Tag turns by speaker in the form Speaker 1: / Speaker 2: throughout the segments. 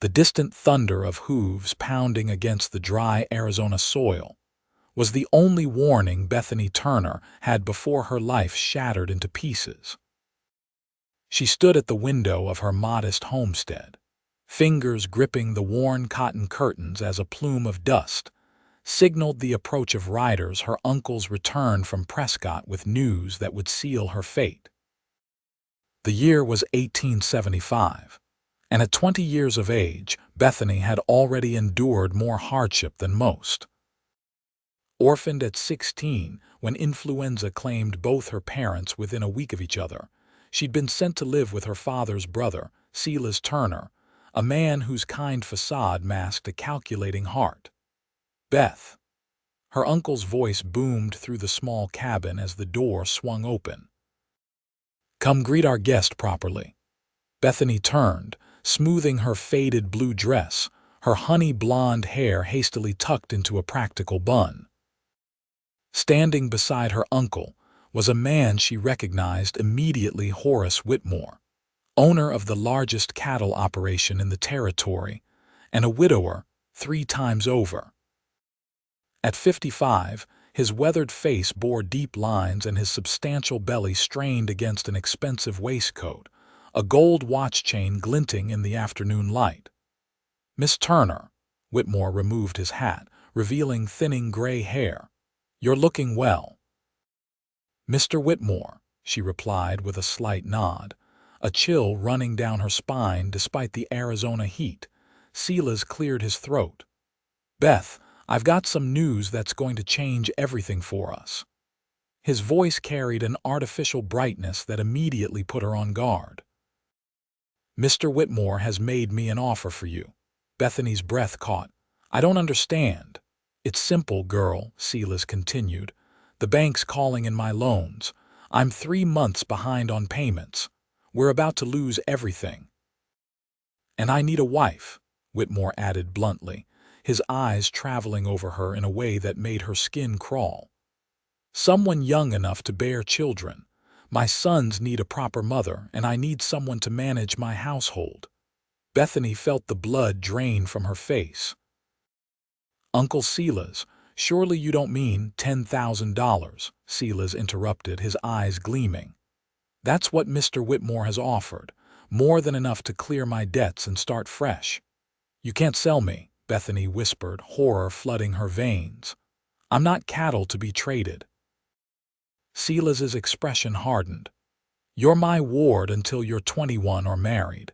Speaker 1: The distant thunder of hooves pounding against the dry Arizona soil was the only warning Bethany Turner had before her life shattered into pieces. She stood at the window of her modest homestead, fingers gripping the worn cotton curtains as a plume of dust signaled the approach of riders, her uncle's return from Prescott with news that would seal her fate. The year was 1875, and at 20 years of age, Bethany had already endured more hardship than most. Orphaned at 16, when influenza claimed both her parents within a week of each other, she'd been sent to live with her father's brother, Silas Turner, a man whose kind facade masked a calculating heart. Beth. Her uncle's voice boomed through the small cabin as the door swung open. "Come greet our guest properly." Bethany turned, smoothing her faded blue dress, her honey blonde hair hastily tucked into a practical bun. Standing beside her uncle was a man she recognized immediately: Horace Whitmore, owner of the largest cattle operation in the territory, and a widower 3 times over. At 55, his weathered face bore deep lines and his substantial belly strained against an expensive waistcoat, a gold watch chain glinting in the afternoon light. "Miss Turner." Whitmore removed his hat, revealing thinning gray hair. "You're looking well." "Mr. Whitmore," she replied with a slight nod, a chill running down her spine despite the Arizona heat. Silas cleared his throat. "Beth, I've got some news that's going to change everything for us." His voice carried an artificial brightness that immediately put her on guard. "Mr. Whitmore has made me an offer for you." Bethany's breath caught. "I don't understand." "It's simple, girl," Silas continued. "The bank's calling in my loans. I'm 3 months behind on payments. We're about to lose everything. And I need a wife," Whitmore added bluntly, his eyes traveling over her in a way that made her skin crawl. "Someone young enough to bear children. My sons need a proper mother, and I need someone to manage my household." Bethany felt the blood drain from her face. "Uncle Silas, surely you don't mean $10,000, Silas interrupted, his eyes gleaming. "That's what Mr. Whitmore has offered, more than enough to clear my debts and start fresh." "You can't sell me," Bethany whispered, horror flooding her veins. "I'm not cattle to be traded." Silas's expression hardened. "You're my ward until you're 21 or married.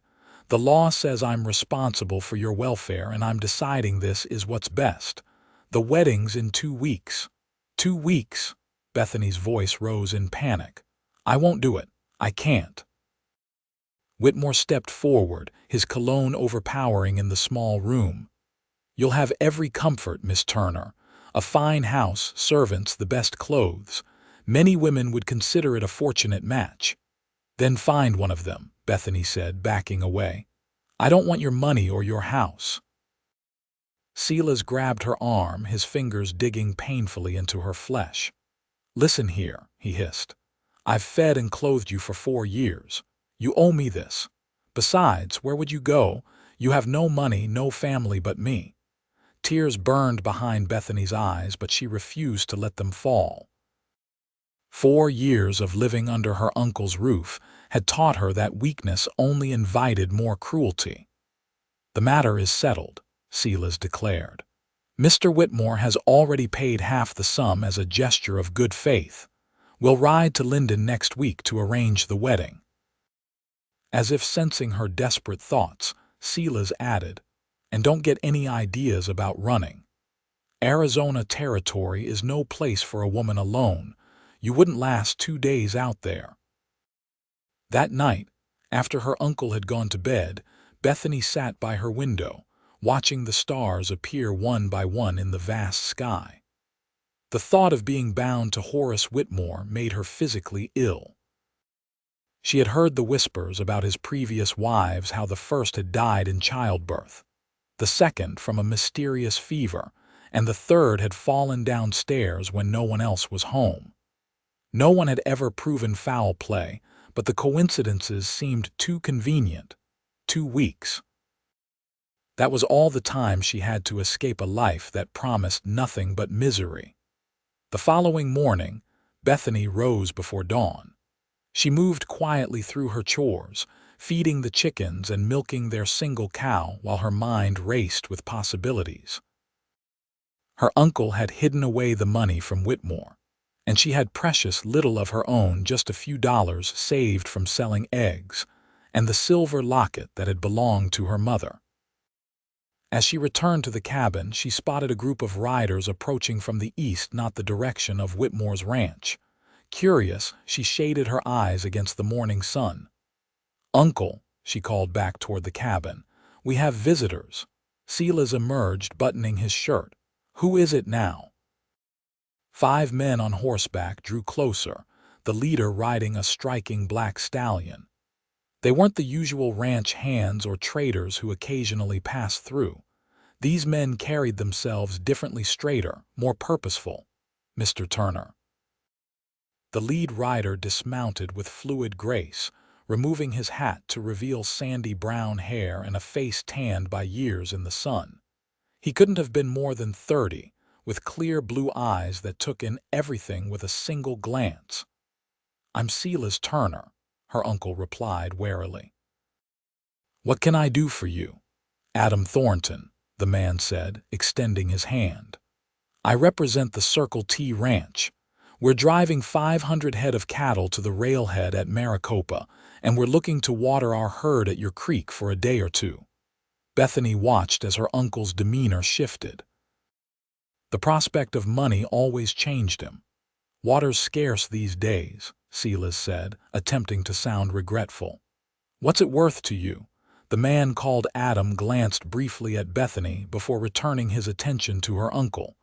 Speaker 1: The law says I'm responsible for your welfare, and I'm deciding this is what's best. The wedding's in 2 weeks. 2 weeks?" Bethany's voice rose in panic. "I won't do it. I can't." Whitmore stepped forward, his cologne overpowering in the small room. "You'll have every comfort, Miss Turner. A fine house, servants, the best clothes. Many women would consider it a fortunate match." "Then find one of them," Bethany said, backing away. "I don't want your money or your house." Silas grabbed her arm, his fingers digging painfully into her flesh. "Listen here," he hissed. "I've fed and clothed you for 4 years. You owe me this. Besides, where would you go? You have no money, no family but me." Tears burned behind Bethany's eyes, but she refused to let them fall. 4 years of living under her uncle's roof had taught her that weakness only invited more cruelty. "The matter is settled," Silas declared. "Mr. Whitmore has already paid half the sum as a gesture of good faith. We'll ride to Linden next week to arrange the wedding." As if sensing her desperate thoughts, Silas added, "And don't get any ideas about running. Arizona territory is no place for a woman alone. You wouldn't last 2 days out there." That night, after her uncle had gone to bed, Bethany sat by her window, watching the stars appear one by one in the vast sky. The thought of being bound to Horace Whitmore made her physically ill. She had heard the whispers about his previous wives, how the first had died in childbirth, the second from a mysterious fever, and the third had fallen downstairs when no one else was home. No one had ever proven foul play, but the coincidences seemed too convenient. 2 weeks. That was all the time she had to escape a life that promised nothing but misery. The following morning, Bethany rose before dawn. She moved quietly through her chores, feeding the chickens and milking their single cow while her mind raced with possibilities. Her uncle had hidden away the money from Whitmore, and she had precious little of her own, just a few dollars saved from selling eggs, and the silver locket that had belonged to her mother. As she returned to the cabin, she spotted a group of riders approaching from the east, not the direction of Whitmore's ranch. Curious, she shaded her eyes against the morning sun. "Uncle," she called back toward the cabin, "we have visitors." Silas emerged, buttoning his shirt. "Who is it now?" 5 men on horseback drew closer, the leader riding a striking black stallion. They weren't the usual ranch hands or traders who occasionally passed through. These men carried themselves differently, straighter, more purposeful. "Mr. Turner." The lead rider dismounted with fluid grace, removing his hat to reveal sandy brown hair and a face tanned by years in the sun. He couldn't have been more than 30, with clear blue eyes that took in everything with a single glance. "I'm Silas Turner," her uncle replied warily. "What can I do for you?" "Adam Thornton," the man said, extending his hand. "I represent the Circle T Ranch. We're driving 500 head of cattle to the railhead at Maricopa, and we're looking to water our herd at your creek for a day or two." Bethany watched as her uncle's demeanor shifted. The prospect of money always changed him. "Water's scarce these days," Silas said, attempting to sound regretful. "What's it worth to you?" The man called Adam glanced briefly at Bethany before returning his attention to her uncle.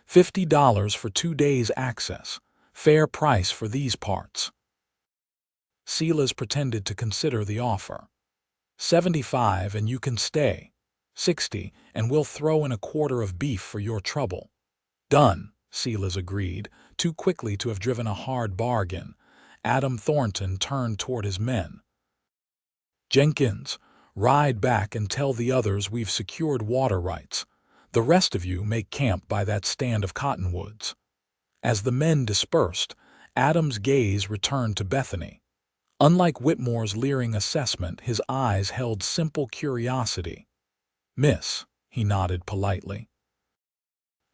Speaker 1: $50 for 2 days access. Fair price for these parts." Silas pretended to consider the offer. "75 and you can stay. 60 and we'll throw in a quarter of beef for your trouble." "Done," Silas agreed, too quickly to have driven a hard bargain. Adam Thornton turned toward his men. "Jenkins, ride back and tell the others we've secured water rights. The rest of you make camp by that stand of cottonwoods." As the men dispersed, Adam's gaze returned to Bethany. Unlike Whitmore's leering assessment, his eyes held simple curiosity. "Miss," he nodded politely.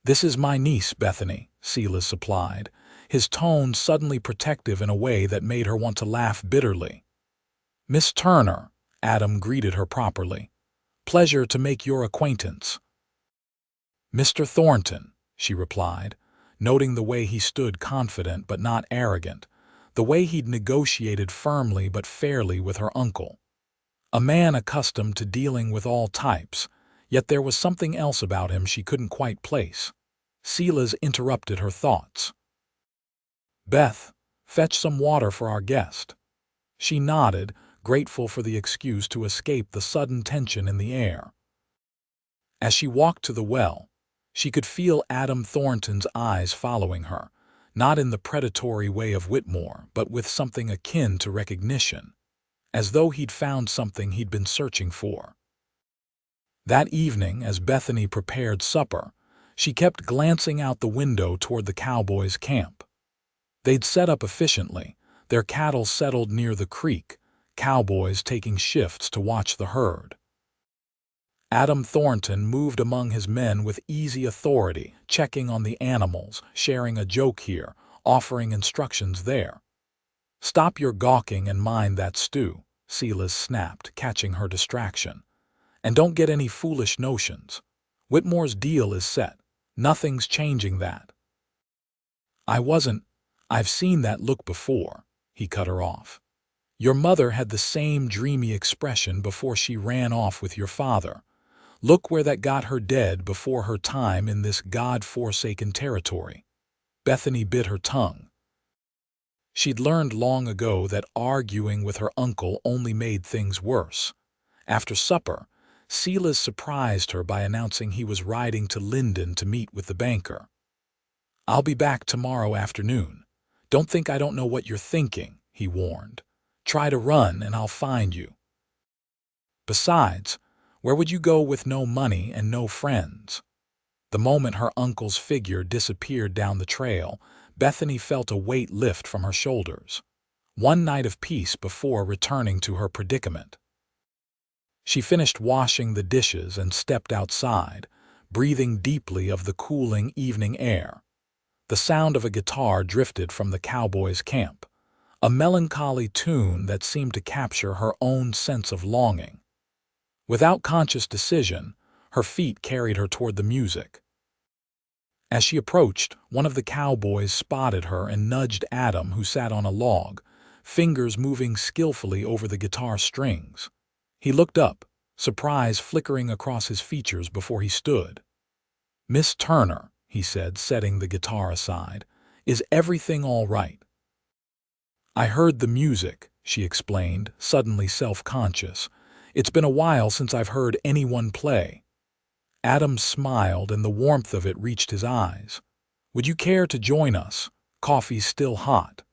Speaker 1: "This is my niece, Bethany," Silas supplied, his tone suddenly protective in a way that made her want to laugh bitterly. "Miss Turner," Adam greeted her properly. "Pleasure to make your acquaintance." "Mr. Thornton," she replied, noting the way he stood confident but not arrogant, the way he'd negotiated firmly but fairly with her uncle. A man accustomed to dealing with all types, yet there was something else about him she couldn't quite place. Silas interrupted her thoughts. "Beth, fetch some water for our guest." She nodded, grateful for the excuse to escape the sudden tension in the air. As she walked to the well, she could feel Adam Thornton's eyes following her, not in the predatory way of Whitmore, but with something akin to recognition, as though he'd found something he'd been searching for. That evening, as Bethany prepared supper, she kept glancing out the window toward the Cowboys' camp. They'd set up efficiently, their cattle settled near the creek, Cowboys taking shifts to watch the herd. Adam Thornton moved among his men with easy authority, checking on the animals, sharing a joke here, offering instructions there. "Stop your gawking and mind that stew," Silas snapped, catching her distraction. "And don't get any foolish notions. Whitmore's deal is set. Nothing's changing that." I've seen that look before," he cut her off. "Your mother had the same dreamy expression before she ran off with your father. Look where that got her, dead before her time in this God-forsaken territory." Bethany bit her tongue. She'd learned long ago that arguing with her uncle only made things worse. After supper, Silas surprised her by announcing he was riding to Linden to meet with the banker. "I'll be back tomorrow afternoon. Don't think I don't know what you're thinking," he warned. "Try to run and I'll find you. Besides, Where would you go with no money and no friends? The moment her uncle's figure disappeared down the trail, Bethany felt a weight lift from her shoulders. One night of peace before returning to her predicament. She finished washing the dishes and stepped outside, breathing deeply of the cooling evening air. The sound of a guitar drifted from the Cowboy's camp, a melancholy tune that seemed to capture her own sense of longing. Without conscious decision, her feet carried her toward the music. As she approached, one of the cowboys spotted her and nudged Adam, who sat on a log, fingers moving skillfully over the guitar strings. He looked up, surprise flickering across his features before he stood. "Miss Turner," he said, setting the guitar aside, "is everything all right?" "I heard the music," she explained, suddenly self-conscious. "It's been a while since I've heard anyone play." Adam smiled, and the warmth of it reached his eyes. "Would you care to join us? Coffee's still hot."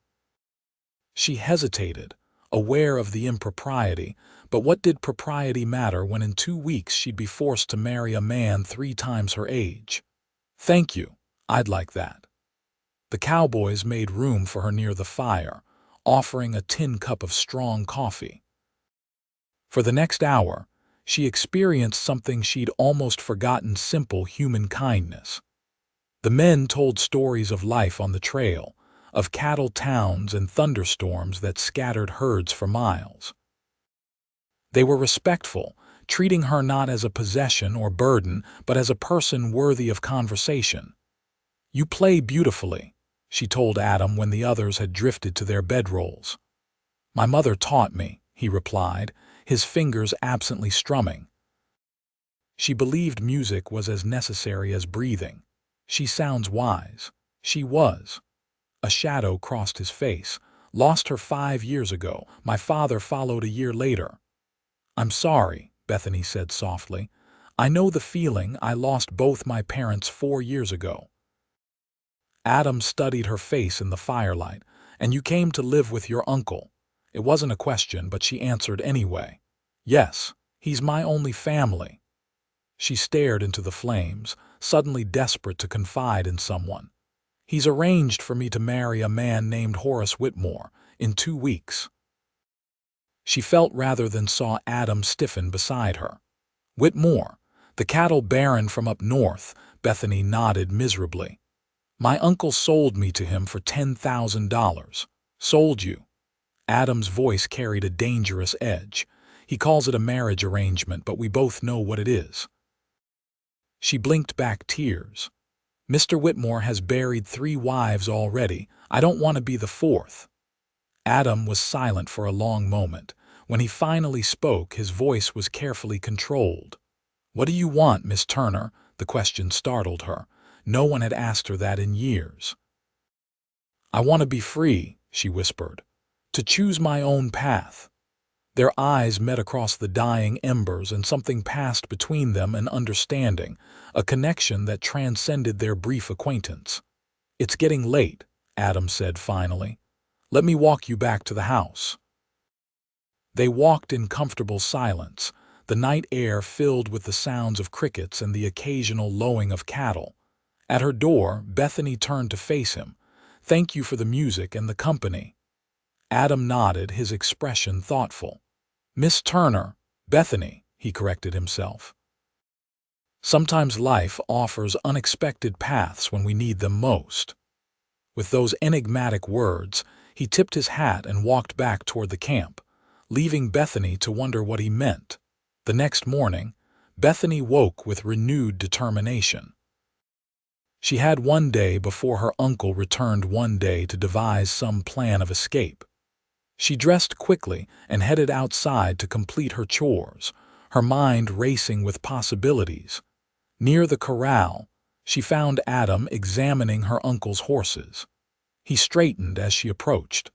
Speaker 1: She hesitated, aware of the impropriety, but what did propriety matter when in 2 weeks she'd be forced to marry a man 3 times her age? "Thank you, I'd like that." The cowboys made room for her near the fire, offering a tin cup of strong coffee. For the next hour, she experienced something she'd almost forgotten: simple human kindness. The men told stories of life on the trail, of cattle towns and thunderstorms that scattered herds for miles. They were respectful, treating her not as a possession or burden, but as a person worthy of conversation. "You play beautifully," she told Adam when the others had drifted to their bedrolls. "My mother taught me," he replied, his fingers absently strumming. She believed music was as necessary as breathing. "She sounds wise." She was. A shadow crossed his face. "Lost her 5 years ago. My father followed a year later." "I'm sorry," Bethany said softly. "I know the feeling. I lost both my parents 4 years ago." Adam studied her face in the firelight. "And you came to live with your uncle?" It wasn't a question, but she answered anyway. "Yes, he's my only family." She stared into the flames, suddenly desperate to confide in someone. "He's arranged for me to marry a man named Horace Whitmore in 2 weeks." She felt rather than saw Adam stiffen beside her. "Whitmore, the cattle baron from up north," Bethany nodded miserably. "My uncle sold me to him for $10,000. "Sold you?" Adam's voice carried a dangerous edge. "He calls it a marriage arrangement, but we both know what it is." She blinked back tears. "Mr. Whitmore has buried 3 wives already. I don't want to be the 4th. Adam was silent for a long moment. When he finally spoke, his voice was carefully controlled. "What do you want, Miss Turner?" The question startled her. No one had asked her that in years. "I want to be free," she whispered. "To choose my own path." Their eyes met across the dying embers, and something passed between them: an understanding, a connection that transcended their brief acquaintance. "It's getting late," Adam said finally. "Let me walk you back to the house." They walked in comfortable silence, the night air filled with the sounds of crickets and the occasional lowing of cattle. At her door, Bethany turned to face him. "Thank you for the music and the company." Adam nodded, his expression thoughtful. "Miss Turner, Bethany," he corrected himself. "Sometimes life offers unexpected paths when we need them most." With those enigmatic words, he tipped his hat and walked back toward the camp, leaving Bethany to wonder what he meant. The next morning, Bethany woke with renewed determination. She had one day before her uncle returned one day to devise some plan of escape. She dressed quickly and headed outside to complete her chores, her mind racing with possibilities. Near the corral, she found Adam examining her uncle's horses. He straightened as she approached.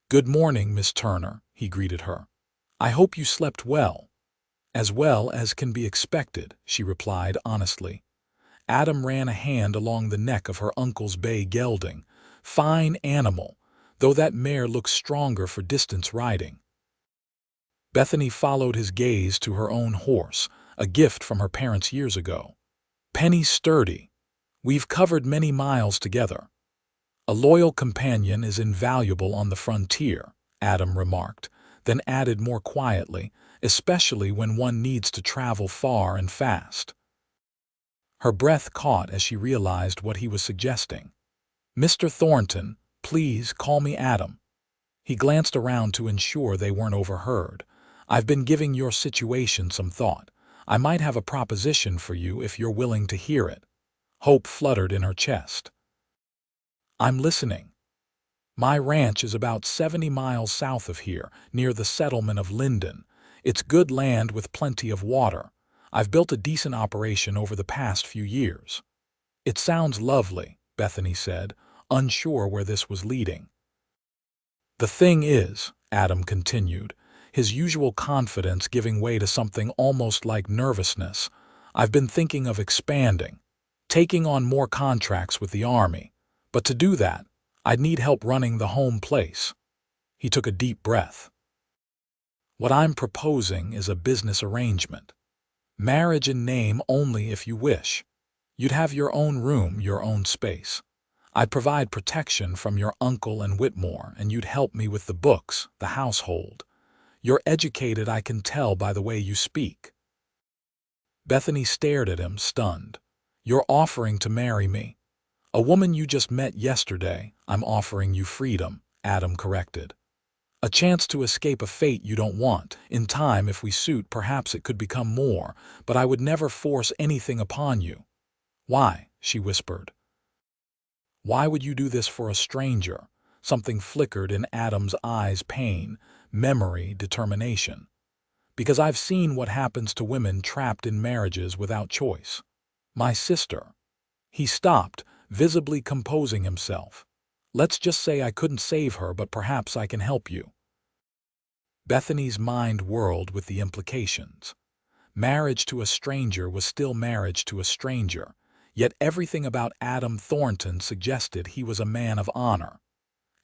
Speaker 1: "Good morning, Miss Turner," he greeted her. "I hope you slept well." "As well as can be expected," she replied honestly. Adam ran a hand along the neck of her uncle's bay gelding. "Fine animal, though that mare looks stronger for distance riding." Bethany followed his gaze to her own horse, a gift from her parents years ago. Penny's sturdy. We've covered many miles together. A loyal companion is invaluable on the frontier, Adam remarked, then added more quietly, especially when one needs to travel far and fast. Her breath caught as she realized what he was suggesting. Mr. Thornton, please call me Adam. He glanced around to ensure they weren't overheard. I've been giving your situation some thought. I might have a proposition for you if you're willing to hear it. Hope fluttered in her chest. I'm listening. My ranch is about 70 miles south of here, near the settlement of Linden. It's good land with plenty of water. I've built a decent operation over the past few years. It sounds lovely, Bethany said, unsure where this was leading. The thing is, Adam continued, his usual confidence giving way to something almost like nervousness, I've been thinking of expanding, taking on more contracts with the Army. But to do that, I'd need help running the home place. He took a deep breath. What I'm proposing is a business arrangement. Marriage in name only if you wish. You'd have your own room, your own space. I'd provide protection from your uncle and Whitmore, and you'd help me with the books, the household. You're educated, I can tell by the way you speak. Bethany stared at him, stunned. You're offering to marry me. A woman you just met yesterday. I'm offering you freedom, Adam corrected. A chance to escape a fate you don't want. In time, if we suit, perhaps it could become more, but I would never force anything upon you. Why? She whispered. Why would you do this for a stranger? Something flickered in Adam's eyes, pain, memory, determination. Because I've seen what happens to women trapped in marriages without choice. My sister. He stopped, visibly composing himself. Let's just say I couldn't save her, but perhaps I can help you. Bethany's mind whirled with the implications. Marriage to a stranger was still marriage to a stranger, yet everything about Adam Thornton suggested he was a man of honor.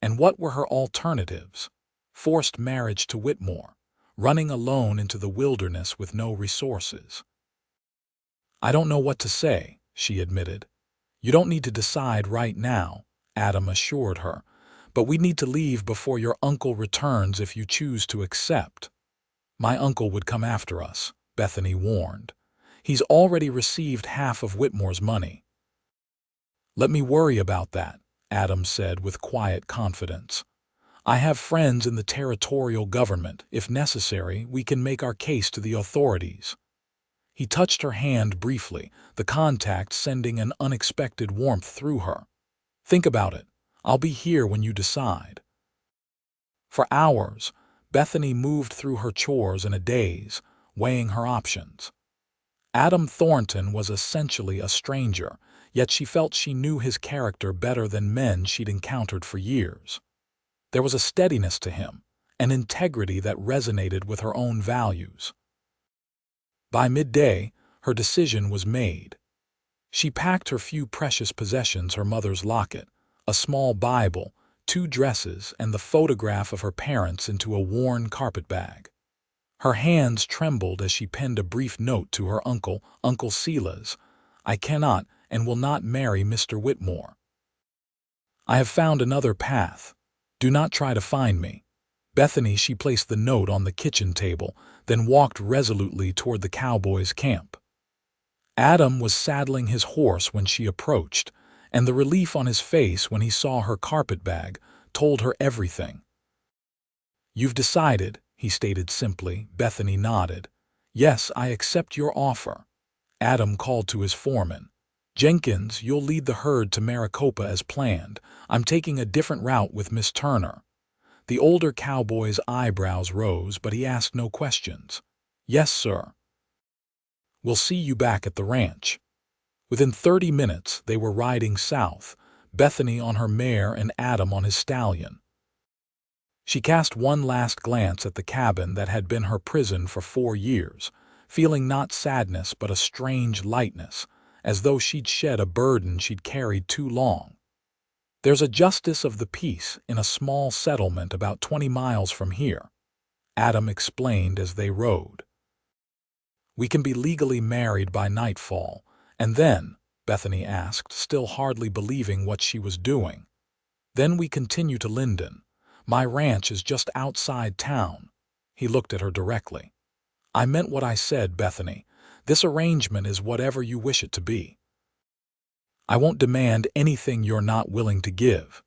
Speaker 1: And what were her alternatives? Forced marriage to Whitmore, running alone into the wilderness with no resources. I don't know what to say, she admitted. You don't need to decide right now, Adam assured her, but we need to leave before your uncle returns if you choose to accept. My uncle would come after us, Bethany warned. He's already received half of Whitmore's money. Let me worry about that, Adam said with quiet confidence. I have friends in the territorial government. If necessary, we can make our case to the authorities. He touched her hand briefly, the contact sending an unexpected warmth through her. Think about it. I'll be here when you decide. For hours, Bethany moved through her chores in a daze, weighing her options. Adam Thornton was essentially a stranger, yet she felt she knew his character better than men she'd encountered for years. There was a steadiness to him, an integrity that resonated with her own values. By midday, her decision was made. She packed her few precious possessions, her mother's locket, a small Bible, 2 dresses, and the photograph of her parents into a worn carpet bag. Her hands trembled as she penned a brief note to her uncle, Uncle Silas. I cannot and will not marry Mr. Whitmore. I have found another path. Do not try to find me. Bethany, she placed the note on the kitchen table, then walked resolutely toward the Cowboy's camp. Adam was saddling his horse when she approached, and the relief on his face when he saw her carpetbag told her everything. You've decided, he stated simply. Bethany nodded. Yes, I accept your offer. Adam called to his foreman. Jenkins, you'll lead the herd to Maricopa as planned. I'm taking a different route with Miss Turner. The older cowboy's eyebrows rose, but he asked no questions. Yes, sir. We'll see you back at the ranch. Within 30 minutes, they were riding south, Bethany on her mare and Adam on his stallion. She cast one last glance at the cabin that had been her prison for 4 years, feeling not sadness but a strange lightness, as though she'd shed a burden she'd carried too long. There's a justice of the peace in a small settlement about 20 miles from here. Adam explained as they rode. "We can be legally married by nightfall, and then," Bethany asked, still hardly believing what she was doing. "Then we continue to Linden. My ranch is just outside town." He looked at her directly. "I meant what I said, Bethany. This arrangement is whatever you wish it to be. I won't demand anything you're not willing to give."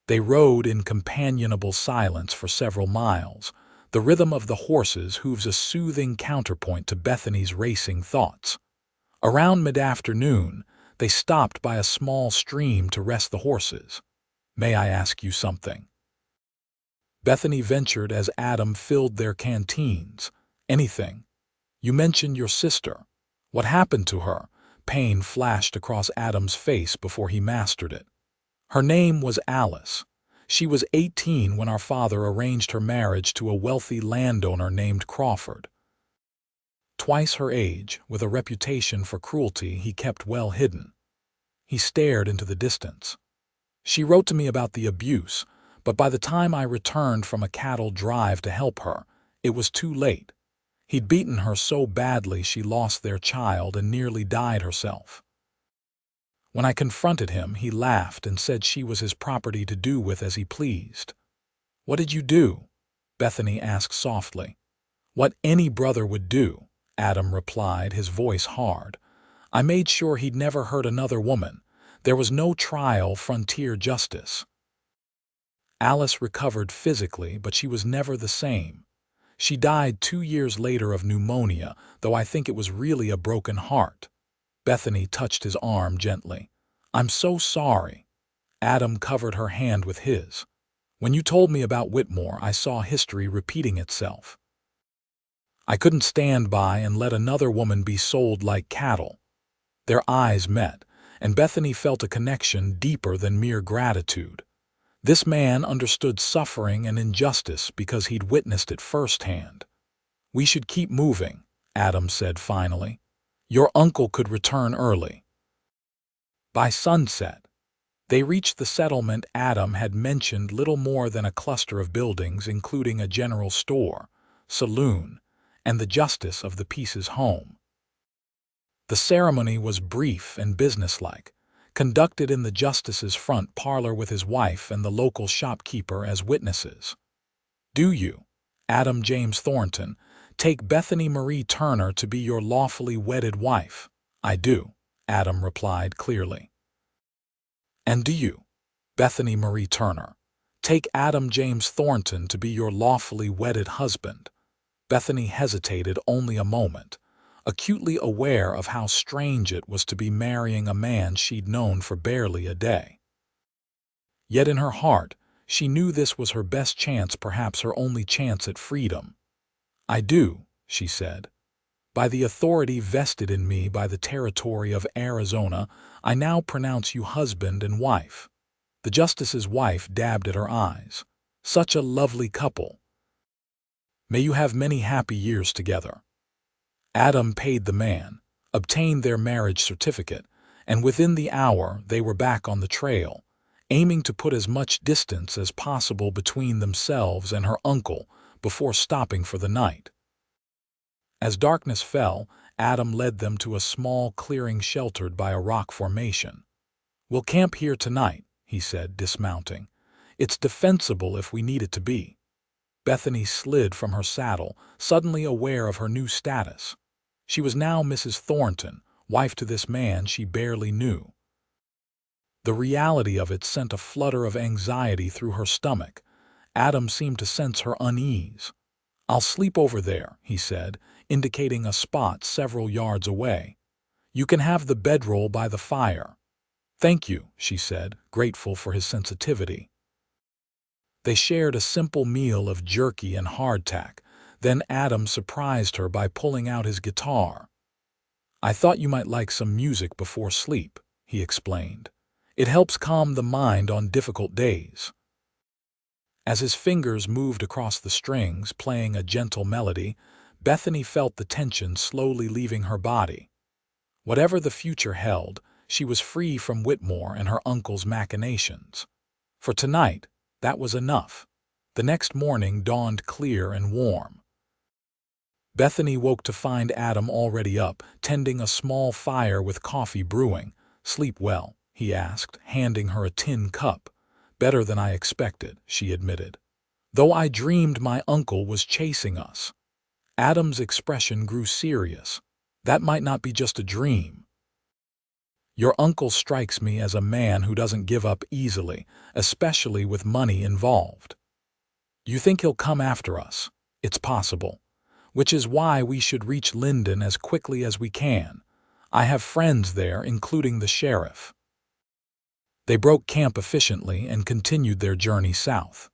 Speaker 1: They rode in companionable silence for several miles, the rhythm of the horses' hooves a soothing counterpoint to Bethany's racing thoughts. Around mid-afternoon, they stopped by a small stream to rest the horses. "May I ask you something?" Bethany ventured as Adam filled their canteens. "Anything. You mentioned your sister. What happened to her?" Pain flashed across Adam's face before he mastered it. "Her name was Alice. She was 18 when our father arranged her marriage to a wealthy landowner named Crawford. Twice her age, with a reputation for cruelty he kept well hidden." He stared into the distance. "She wrote to me about the abuse, but by the time I returned from a cattle drive to help her, it was too late. He'd beaten her so badly she lost their child and nearly died herself. When I confronted him, he laughed and said she was his property to do with as he pleased." "What did you do?" Bethany asked softly. "What any brother would do," Adam replied, his voice hard. "I made sure he'd never hurt another woman. There was no trial, frontier justice." Alice recovered physically, but she was never the same. She died 2 years later of pneumonia, though I think it was really a broken heart. Bethany touched his arm gently. "I'm so sorry." Adam covered her hand with his. "When you told me about Whitmore, I saw history repeating itself. I couldn't stand by and let another woman be sold like cattle." Their eyes met, and Bethany felt a connection deeper than mere gratitude. This man understood suffering and injustice because he'd witnessed it firsthand. "We should keep moving," Adam said finally. "Your uncle could return early." By sunset, they reached the settlement Adam had mentioned, little more than a cluster of buildings including a general store, saloon, and the justice of the peace's home. The ceremony was brief and businesslike, conducted in the justice's front parlor with his wife and the local shopkeeper as witnesses. "Do you, Adam James Thornton, take Bethany Marie Turner to be your lawfully wedded wife?" "I do," Adam replied clearly. "And do you, Bethany Marie Turner, take Adam James Thornton to be your lawfully wedded husband?" Bethany hesitated only a moment, acutely aware of how strange it was to be marrying a man she'd known for barely a day. Yet in her heart, she knew this was her best chance, perhaps her only chance at freedom. "I do," she said. "By the authority vested in me by the territory of Arizona, I now pronounce you husband and wife." The justice's wife dabbed at her eyes. "Such a lovely couple. May you have many happy years together." Adam paid the man, obtained their marriage certificate, and within the hour they were back on the trail, aiming to put as much distance as possible between themselves and her uncle before stopping for the night. As darkness fell, Adam led them to a small clearing sheltered by a rock formation. "We'll camp here tonight," he said, dismounting. "It's defensible if we need it to be." Bethany slid from her saddle, suddenly aware of her new status. She was now Mrs. Thornton, wife to this man she barely knew. The reality of it sent a flutter of anxiety through her stomach. Adam seemed to sense her unease. "I'll sleep over there," he said, indicating a spot several yards away. "You can have the bedroll by the fire." "Thank you," she said, grateful for his sensitivity. They shared a simple meal of jerky and hardtack. Then Adam surprised her by pulling out his guitar. "I thought you might like some music before sleep," he explained. "It helps calm the mind on difficult days." As his fingers moved across the strings, playing a gentle melody, Bethany felt the tension slowly leaving her body. Whatever the future held, she was free from Whitmore and her uncle's machinations. For tonight, that was enough. The next morning dawned clear and warm. Bethany woke to find Adam already up, tending a small fire with coffee brewing. "Sleep well?" he asked, handing her a tin cup. "Better than I expected," she admitted. "Though I dreamed my uncle was chasing us." Adam's expression grew serious. "That might not be just a dream. Your uncle strikes me as a man who doesn't give up easily, especially with money involved. You think he'll come after us? It's possible. Which is why we should reach Linden as quickly as we can. I have friends there, including the sheriff." They broke camp efficiently and continued their journey south.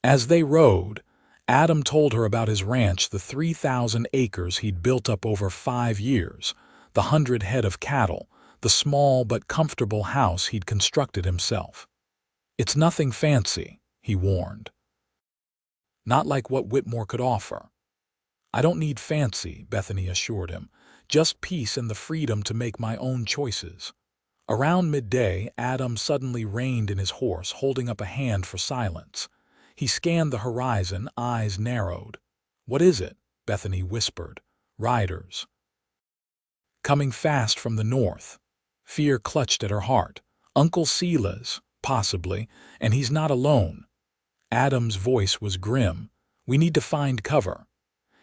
Speaker 1: As they rode, Adam told her about his ranch, the 3,000 acres he'd built up over 5 years, the 100 head of cattle, the small but comfortable house he'd constructed himself. "It's nothing fancy," he warned. "Not like what Whitmore could offer." "I don't need fancy," Bethany assured him. "Just peace and the freedom to make my own choices." Around midday, Adam suddenly reined in his horse, holding up a hand for silence. He scanned the horizon, eyes narrowed. "What is it?" Bethany whispered. "Riders. Coming fast from the north." Fear clutched at her heart. "Uncle Sela's, possibly, and he's not alone." Adam's voice was grim. "We need to find cover."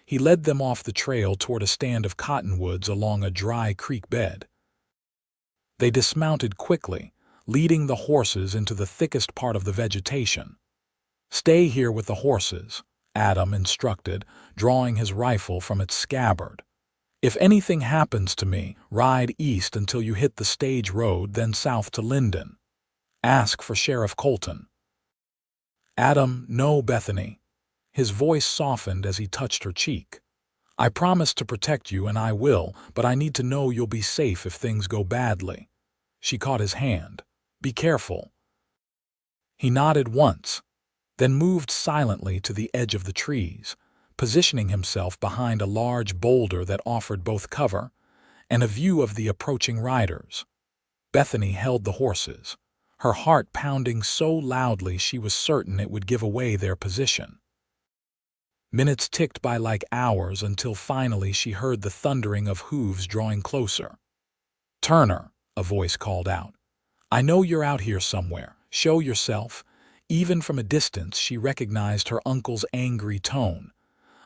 Speaker 1: He led them off the trail toward a stand of cottonwoods along a dry creek bed. They dismounted quickly, leading the horses into the thickest part of the vegetation. "Stay here with the horses," Adam instructed, drawing his rifle from its scabbard. "If anything happens to me, ride east until you hit the stage road, then south to Linden. Ask for Sheriff Colton." "Adam, no, Bethany." His voice softened as he touched her cheek. "I promise to protect you, and I will, but I need to know you'll be safe if things go badly." She caught his hand. "Be careful." He nodded once, then moved silently to the edge of the trees, positioning himself behind a large boulder that offered both cover and a view of the approaching riders. Bethany held the horses, her heart pounding so loudly she was certain it would give away their position. Minutes ticked by like hours until finally she heard the thundering of hooves drawing closer. "Turner," a voice called out. "I know you're out here somewhere. Show yourself." Even from a distance she recognized her uncle's angry tone.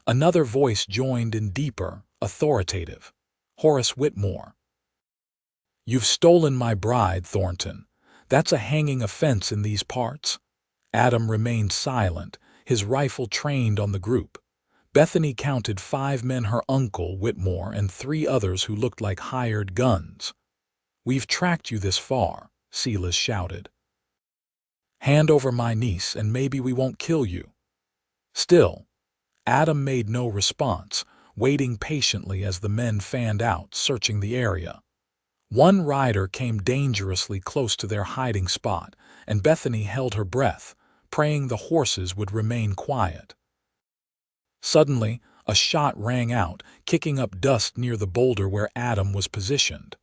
Speaker 1: Another voice joined in, deeper, authoritative. "Horace Whitmore." "You've stolen my bride, Thornton. That's a hanging offense in these parts." Adam remained silent, his rifle trained on the group. Bethany counted 5 men, her uncle, Whitmore, and 3 others who looked like hired guns. "We've tracked you this far," Silas shouted. "Hand over my niece and maybe we won't kill you." Still, Adam made no response, waiting patiently as the men fanned out, searching the area. One rider came dangerously close to their hiding spot, and Bethany held her breath, praying the horses would remain quiet. Suddenly, a shot rang out, kicking up dust near the boulder where Adam was positioned.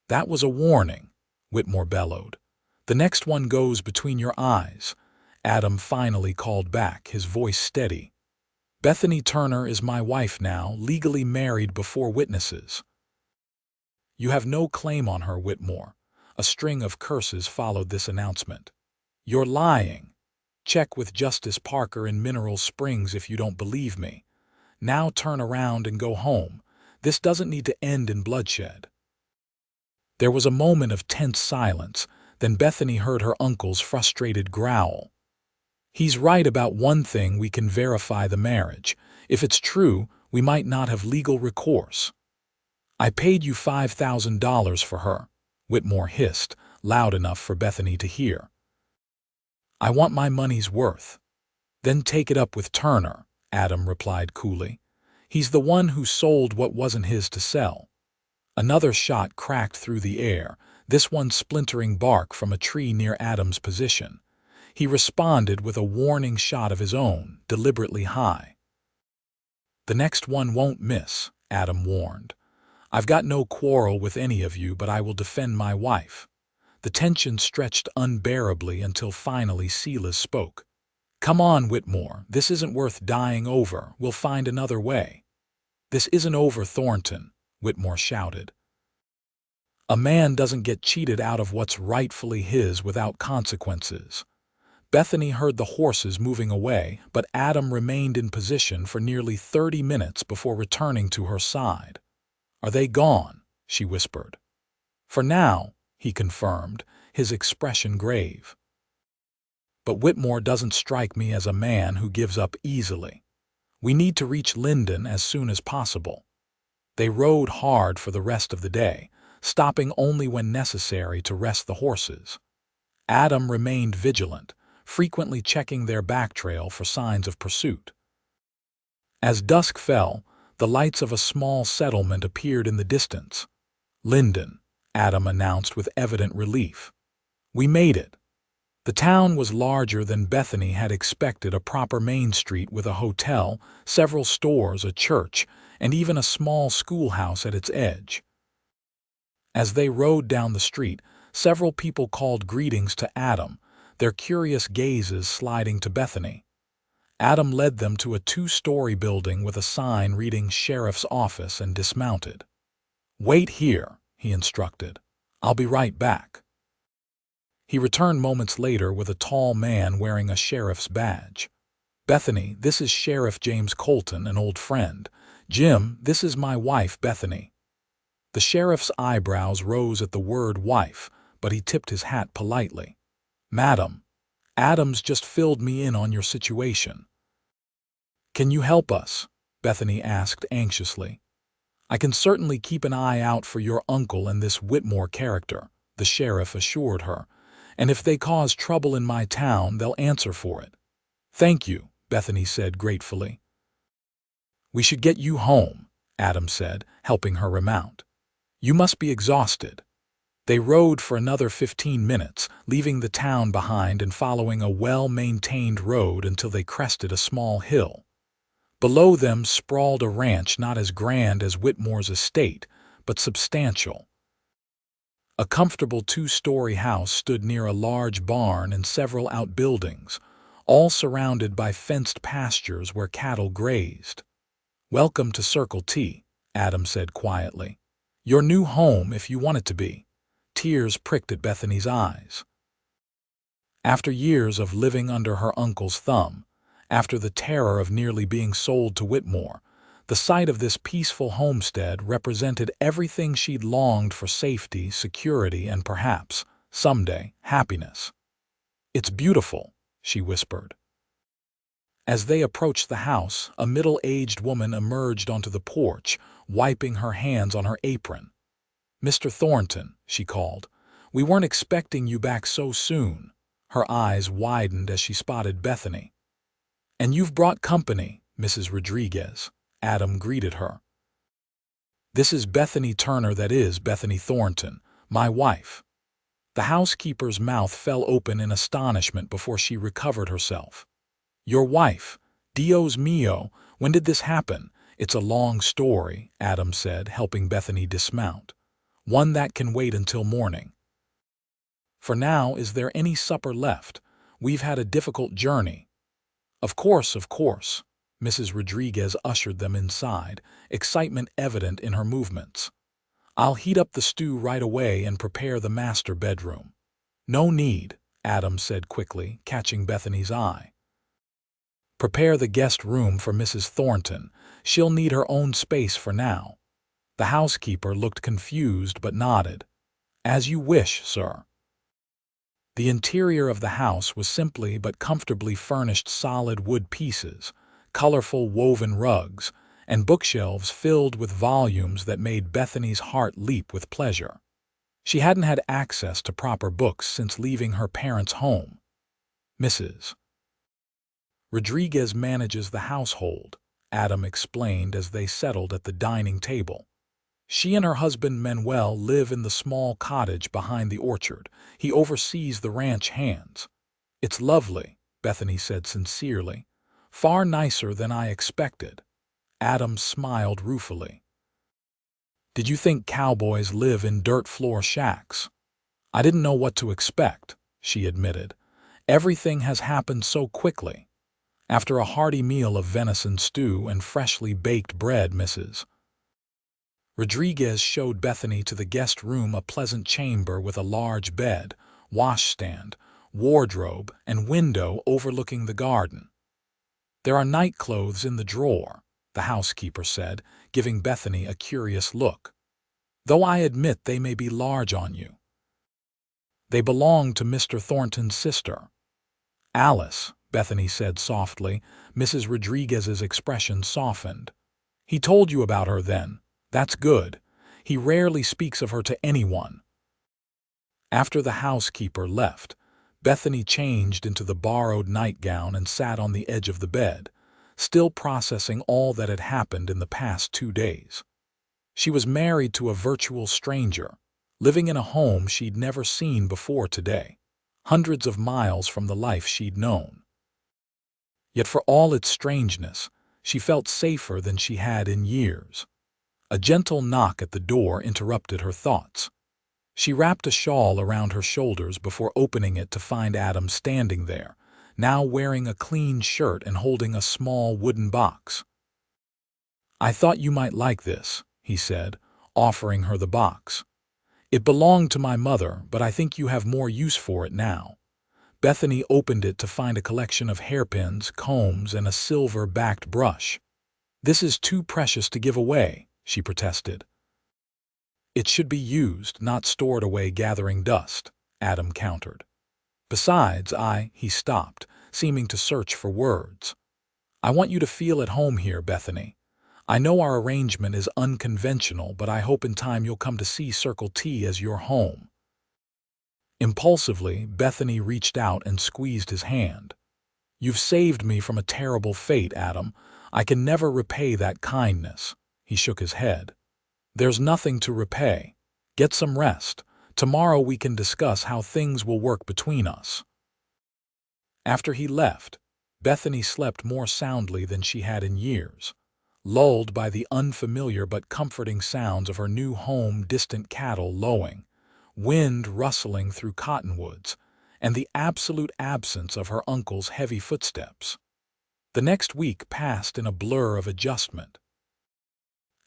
Speaker 1: "That was a warning," Whitmore bellowed. "The next one goes between your eyes." Adam finally called back, his voice steady. "Bethany Turner is my wife now, legally married before witnesses." "You have no claim on her, Whitmore." A string of curses followed this announcement. "You're lying. Check with Justice Parker in Mineral Springs if you don't believe me. Now turn around and go home. This doesn't need to end in bloodshed." There was a moment of tense silence, then Bethany heard her uncle's frustrated growl. "He's right about one thing: we can verify the marriage. If it's true, we might not have legal recourse." "I paid you $5,000 for her," Whitmore hissed, loud enough for Bethany to hear. "I want my money's worth." "Then take it up with Turner," Adam replied coolly. "He's the one who sold what wasn't his to sell." Another shot cracked through the air, this one splintering bark from a tree near Adam's position. He responded with a warning shot of his own, deliberately high. "The next one won't miss," Adam warned. "I've got no quarrel with any of you, but I will defend my wife." The tension stretched unbearably until finally Silas spoke. Come on, Whitmore, this isn't worth dying over. We'll find another way. This isn't over, Thornton, Whitmore shouted. A man doesn't get cheated out of what's rightfully his without consequences. Bethany heard the horses moving away, but Adam remained in position for nearly 30 minutes before returning to her side. Are they gone? She whispered. For now, he confirmed, his expression grave. But Whitmore doesn't strike me as a man who gives up easily. We need to reach Linden as soon as possible. They rode hard for the rest of the day, stopping only when necessary to rest the horses. Adam remained vigilant, frequently checking their back trail for signs of pursuit. As dusk fell, the lights of a small settlement appeared in the distance. Linden, Adam announced with evident relief. We made it. The town was larger than Bethany had expected, a proper main street with a hotel, several stores, a church, and even a small schoolhouse at its edge. As they rode down the street, several people called greetings to Adam, their curious gazes sliding to Bethany. Adam led them to a 2-story building with a sign reading Sheriff's Office and dismounted. Wait here, he instructed. I'll be right back. He returned moments later with a tall man wearing a sheriff's badge. Bethany, this is Sheriff James Colton, an old friend. Jim, this is my wife, Bethany. The sheriff's eyebrows rose at the word wife, but he tipped his hat politely. Madam, Adams just filled me in on your situation. Can you help us? Bethany asked anxiously. I can certainly keep an eye out for your uncle and this Whitmore character, the sheriff assured her. And if they cause trouble in my town, they'll answer for it. Thank you, Bethany said gratefully. We should get you home, Adam said, helping her remount. You must be exhausted. They rode for another 15 minutes, leaving the town behind and following a well-maintained road until they crested a small hill. Below them sprawled a ranch not as grand as Whitmore's estate, but substantial. A comfortable 2-story house stood near a large barn and several outbuildings, all surrounded by fenced pastures where cattle grazed. Welcome to Circle T, Adam said quietly. Your new home if you want it to be. Tears pricked at Bethany's eyes. After years of living under her uncle's thumb, after the terror of nearly being sold to Whitmore, the sight of this peaceful homestead represented everything she'd longed for: safety, security, and perhaps, someday, happiness. It's beautiful, she whispered. As they approached the house, a middle-aged woman emerged onto the porch, wiping her hands on her apron. Mr. Thornton, she called, we weren't expecting you back so soon. Her eyes widened as she spotted Bethany. And you've brought company, Mrs. Rodriguez, Adam greeted her. This is Bethany Turner, that is Bethany Thornton, my wife. The housekeeper's mouth fell open in astonishment before she recovered herself. Your wife? Dios mío, when did this happen? It's a long story, Adam said, helping Bethany dismount. One that can wait until morning. For now, is there any supper left? We've had a difficult journey. Of course, Mrs. Rodriguez ushered them inside, excitement evident in her movements. I'll heat up the stew right away and prepare the master bedroom. No need, Adam said quickly, catching Bethany's eye. Prepare the guest room for Mrs. Thornton. She'll need her own space for now. The housekeeper looked confused but nodded. As you wish, sir. The interior of the house was simply but comfortably furnished: solid wood pieces, colorful woven rugs, and bookshelves filled with volumes that made Bethany's heart leap with pleasure. She hadn't had access to proper books since leaving her parents' home. Mrs. Rodriguez manages the household, Adam explained as they settled at the dining table. She and her husband Manuel live in the small cottage behind the orchard. He oversees the ranch hands. It's lovely, Bethany said sincerely. Far nicer than I expected. Adam smiled ruefully. Did you think cowboys live in dirt floor shacks? I didn't know what to expect, she admitted. Everything has happened so quickly. After a hearty meal of venison stew and freshly baked bread, Mrs. Rodriguez showed Bethany to the guest room, a pleasant chamber with a large bed, washstand, wardrobe, and window overlooking the garden. "There are nightclothes in the drawer," the housekeeper said, giving Bethany a curious look. "Though I admit they may be large on you. They belong to Mr. Thornton's sister, Alice," Bethany said softly. Mrs. Rodriguez's expression softened. "He told you about her then. That's good. He rarely speaks of her to anyone." After the housekeeper left, Bethany changed into the borrowed nightgown and sat on the edge of the bed, still processing all that had happened in the past 2 days. She was married to a virtual stranger, living in a home she'd never seen before today, hundreds of miles from the life she'd known. Yet for all its strangeness, she felt safer than she had in years. A gentle knock at the door interrupted her thoughts. She wrapped a shawl around her shoulders before opening it to find Adam standing there, now wearing a clean shirt and holding a small wooden box. "I thought you might like this," he said, offering her the box. "It belonged to my mother, but I think you have more use for it now." Bethany opened it to find a collection of hairpins, combs, and a silver-backed brush. "This is too precious to give away," she protested. "It should be used, not stored away gathering dust," Adam countered. "Besides, he stopped, seeming to search for words. "I want you to feel at home here, Bethany. I know our arrangement is unconventional, but I hope in time you'll come to see Circle T as your home." Impulsively, Bethany reached out and squeezed his hand. "You've saved me from a terrible fate, Adam. I can never repay that kindness." He shook his head. "There's nothing to repay. Get some rest. Tomorrow we can discuss how things will work between us." After he left, Bethany slept more soundly than she had in years, lulled by the unfamiliar but comforting sounds of her new home, distant cattle lowing, wind rustling through cottonwoods, and the absolute absence of her uncle's heavy footsteps. The next week passed in a blur of adjustment.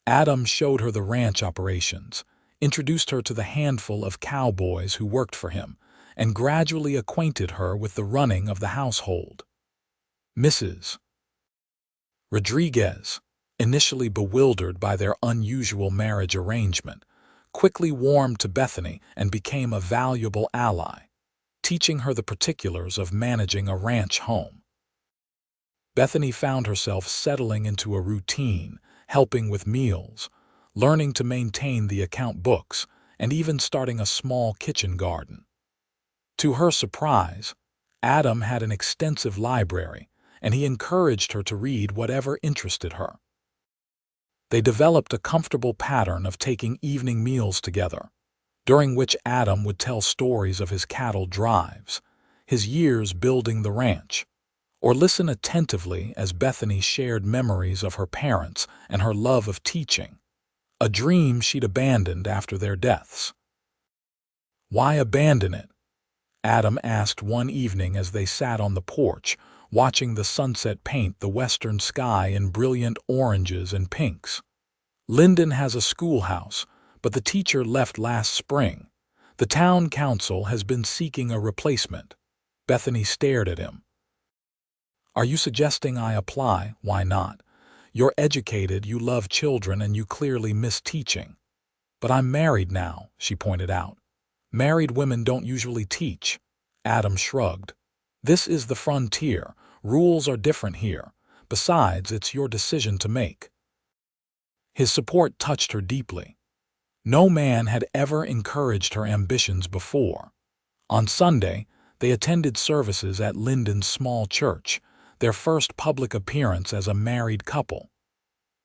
Speaker 1: Adam showed her the ranch operations, introduced her to the handful of cowboys who worked for him, and gradually acquainted her with the running of the household. Mrs. Rodriguez, initially bewildered by their unusual marriage arrangement, quickly warmed to Bethany and became a valuable ally, teaching her the particulars of managing a ranch home. Bethany found herself settling into a routine, helping with meals, learning to maintain the account books, and even starting a small kitchen garden. To her surprise, Adam had an extensive library, and he encouraged her to read whatever interested her. They developed a comfortable pattern of taking evening meals together, during which Adam would tell stories of his cattle drives, his years building the ranch, or listen attentively as Bethany shared memories of her parents and her love of teaching, a dream she'd abandoned after their deaths. "Why abandon it?" Adam asked one evening as they sat on the porch, watching the sunset paint the western sky in brilliant oranges and pinks. "Linden has a schoolhouse, but the teacher left last spring. The town council has been seeking a replacement." Bethany stared at him. "Are you suggesting I apply? Why not? You're educated, you love children, and you clearly miss teaching." "But I'm married now," she pointed out. "Married women don't usually teach." Adam shrugged. "This is the frontier. Rules are different here. Besides, it's your decision to make." His support touched her deeply. No man had ever encouraged her ambitions before. On Sunday, they attended services at Linden's small church, their first public appearance as a married couple.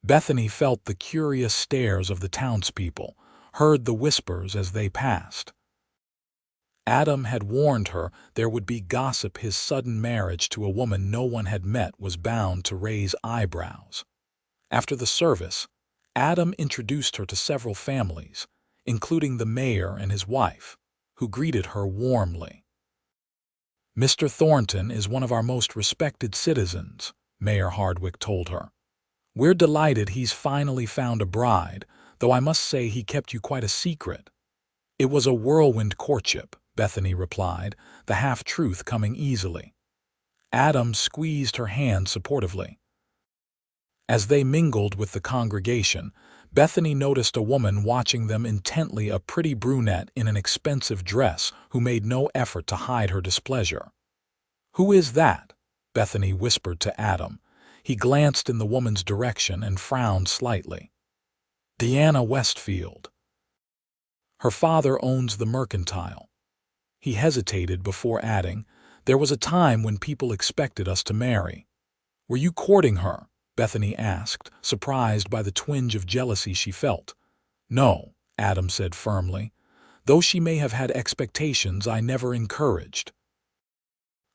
Speaker 1: Bethany felt the curious stares of the townspeople, heard the whispers as they passed. Adam had warned her there would be gossip. His sudden marriage to a woman no one had met was bound to raise eyebrows. After the service, Adam introduced her to several families, including the mayor and his wife, who greeted her warmly. Mr. Thornton is one of our most respected citizens, Mayor Hardwick told her. We're delighted he's finally found a bride, though I must say he kept you quite a secret. It was a whirlwind courtship, Bethany replied, the half-truth coming easily. Adam squeezed her hand supportively. As they mingled with the congregation, Bethany noticed a woman watching them intently, a pretty brunette in an expensive dress who made no effort to hide her displeasure. "Who is that?" Bethany whispered to Adam. He glanced in the woman's direction and frowned slightly. "Deanna Westfield. Her father owns the Mercantile." He hesitated before adding, "There was a time when people expected us to marry." "Were you courting her?" Bethany asked, surprised by the twinge of jealousy she felt. "No," Adam said firmly. "Though she may have had expectations I never encouraged."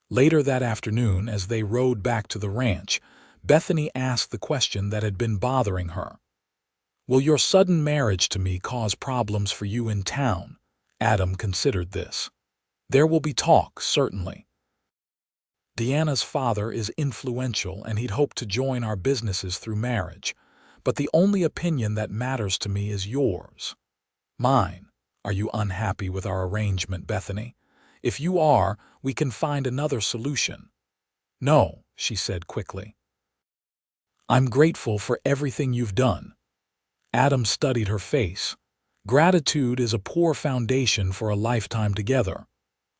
Speaker 1: Later that afternoon, as they rode back to the ranch, Bethany asked the question that had been bothering her. "Will your sudden marriage to me cause problems for you in town?" Adam considered this. "There will be talk, certainly. Deanna's father is influential and he'd hoped to join our businesses through marriage, but the only opinion that matters to me is yours. Mine. Are you unhappy with our arrangement, Bethany? If you are, we can find another solution." "No," she said quickly. "I'm grateful for everything you've done." Adam studied her face. "Gratitude is a poor foundation for a lifetime together."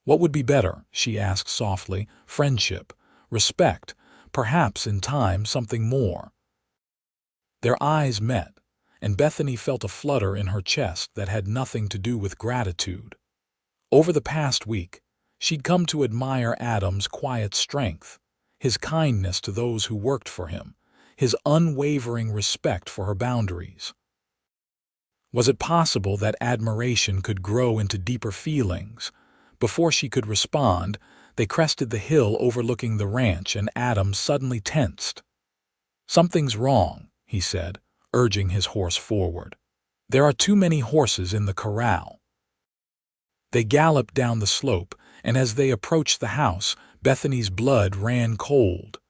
Speaker 1: "What would be better?" she asked softly. "Friendship, respect, perhaps in time something more." Their eyes met, and Bethany felt a flutter in her chest that had nothing to do with gratitude. Over the past week, she'd come to admire Adam's quiet strength, his kindness to those who worked for him, his unwavering respect for her boundaries. Was it possible that admiration could grow into deeper feelings? Before she could respond, they crested the hill overlooking the ranch and Adam suddenly tensed. "Something's wrong," he said, urging his horse forward. "There are too many horses in the corral." They galloped down the slope, and as they approached the house, Bethany's blood ran cold.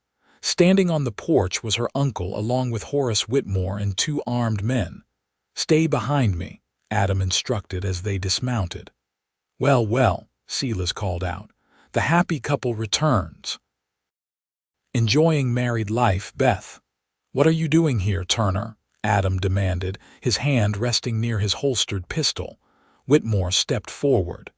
Speaker 1: Standing on the porch was her uncle along with Horace Whitmore and two armed men. "Stay behind me," Adam instructed as they dismounted. "Well, well," Silas called out. "The happy couple returns." "Enjoying married life, Beth." "What are you doing here, Turner?" Adam demanded, his hand resting near his holstered pistol. Whitmore stepped forward.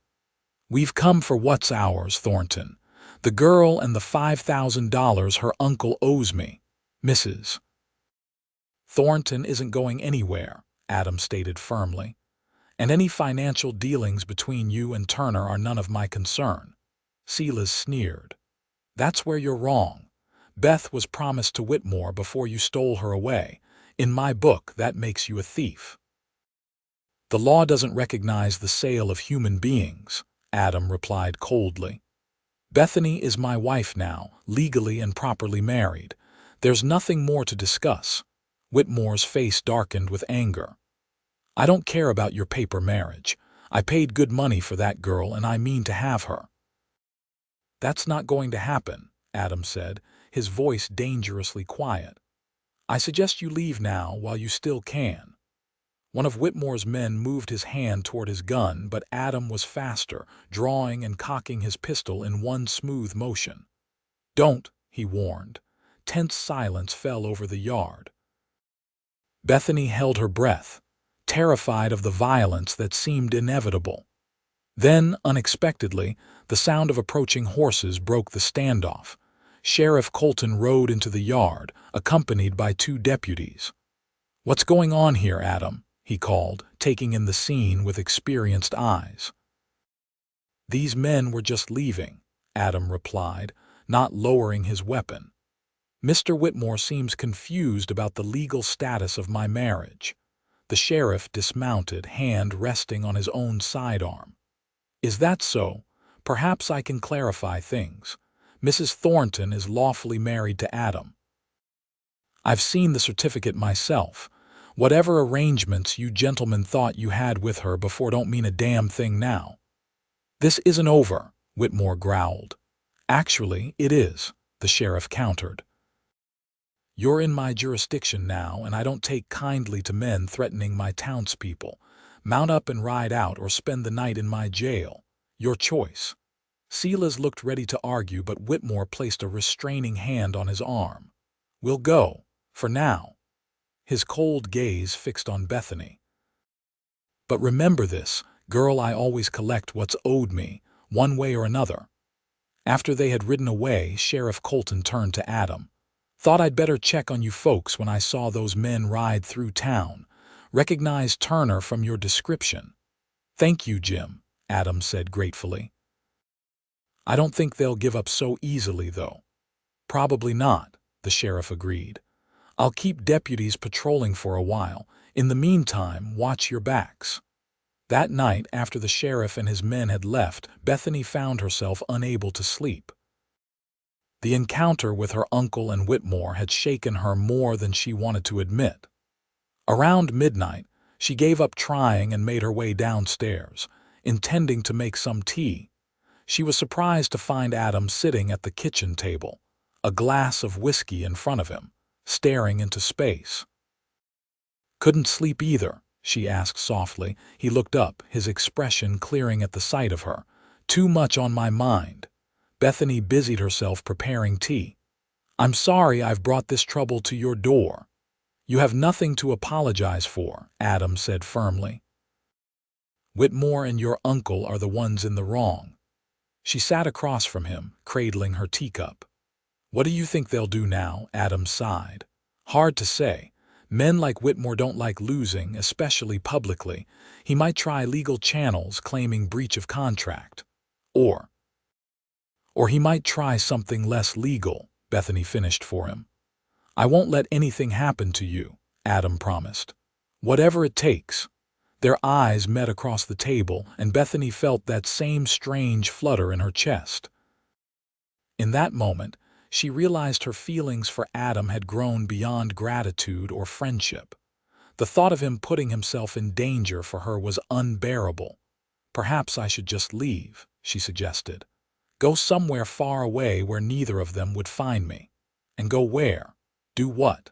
Speaker 1: "We've come for what's ours, Thornton. The girl and the $5,000 her uncle owes me, Mrs. Thornton isn't going anywhere," Adam stated firmly. "And any financial dealings between you and Turner are none of my concern." Silas sneered. "That's where you're wrong. Beth was promised to Whitmore before you stole her away. In my book, that makes you a thief." "The law doesn't recognize the sale of human beings," Adam replied coldly. "Bethany is my wife now, legally and properly married. There's nothing more to discuss." Whitmore's face darkened with anger. "I don't care about your paper marriage. I paid good money for that girl and I mean to have her." "That's not going to happen," Adam said, his voice dangerously quiet. "I suggest you leave now while you still can." One of Whitmore's men moved his hand toward his gun, but Adam was faster, drawing and cocking his pistol in one smooth motion. "Don't," he warned. Tense silence fell over the yard. Bethany held her breath, terrified of the violence that seemed inevitable. Then, unexpectedly, the sound of approaching horses broke the standoff. Sheriff Colton rode into the yard, accompanied by two deputies. "What's going on here, Adam?" he called, taking in the scene with experienced eyes. "These men were just leaving," Adam replied, not lowering his weapon. "Mr. Whitmore seems confused about the legal status of my marriage." The sheriff dismounted, hand resting on his own sidearm. "Is that so? Perhaps I can clarify things. Mrs. Thornton is lawfully married to Adam. I've seen the certificate myself. Whatever arrangements you gentlemen thought you had with her before don't mean a damn thing now." "This isn't over," Whitmore growled. Actually, it is, the sheriff countered. You're in my jurisdiction now, and I don't take kindly to men threatening my townspeople. Mount up and ride out or spend the night in my jail. Your choice. Silas looked ready to argue, but Whitmore placed a restraining hand on his arm. We'll go, for now. His cold gaze fixed on Bethany. But remember this, girl, I always collect what's owed me, one way or another. After they had ridden away, Sheriff Colton turned to Adam. Thought I'd better check on you folks when I saw those men ride through town. Recognized Turner from your description. Thank you, Jim, Adam said gratefully. I don't think they'll give up so easily, though. Probably not, the sheriff agreed. I'll keep deputies patrolling for a while. In the meantime, watch your backs. That night, after the sheriff and his men had left, Bethany found herself unable to sleep. The encounter with her uncle and Whitmore had shaken her more than she wanted to admit. Around midnight, she gave up trying and made her way downstairs, intending to make some tea. She was surprised to find Adam sitting at the kitchen table, a glass of whiskey in front of him, staring into space. Couldn't sleep either, she asked softly. He looked up, his expression clearing at the sight of her. Too much on my mind. Bethany busied herself preparing tea. I'm sorry I've brought this trouble to your door. You have nothing to apologize for, Adam said firmly. Whitmore and your uncle are the ones in the wrong. She sat across from him, cradling her teacup. What do you think they'll do now? Adam sighed. Hard to say. Men like Whitmore don't like losing, especially publicly. He might try legal channels claiming breach of contract. Or he might try something less legal, Bethany finished for him. I won't let anything happen to you, Adam promised. Whatever it takes. Their eyes met across the table, and Bethany felt that same strange flutter in her chest. In that moment, she realized her feelings for Adam had grown beyond gratitude or friendship. The thought of him putting himself in danger for her was unbearable. Perhaps I should just leave, she suggested. Go somewhere far away where neither of them would find me. And go where? Do what?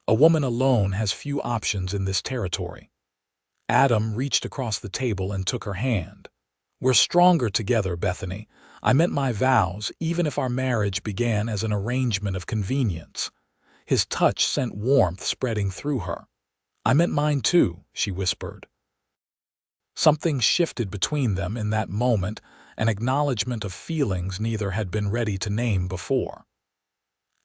Speaker 1: A woman alone has few options in this territory. Adam reached across the table and took her hand. We're stronger together, Bethany. I meant my vows, even if our marriage began as an arrangement of convenience. His touch sent warmth spreading through her. I meant mine too, she whispered. Something shifted between them in that moment, an acknowledgement of feelings neither had been ready to name before.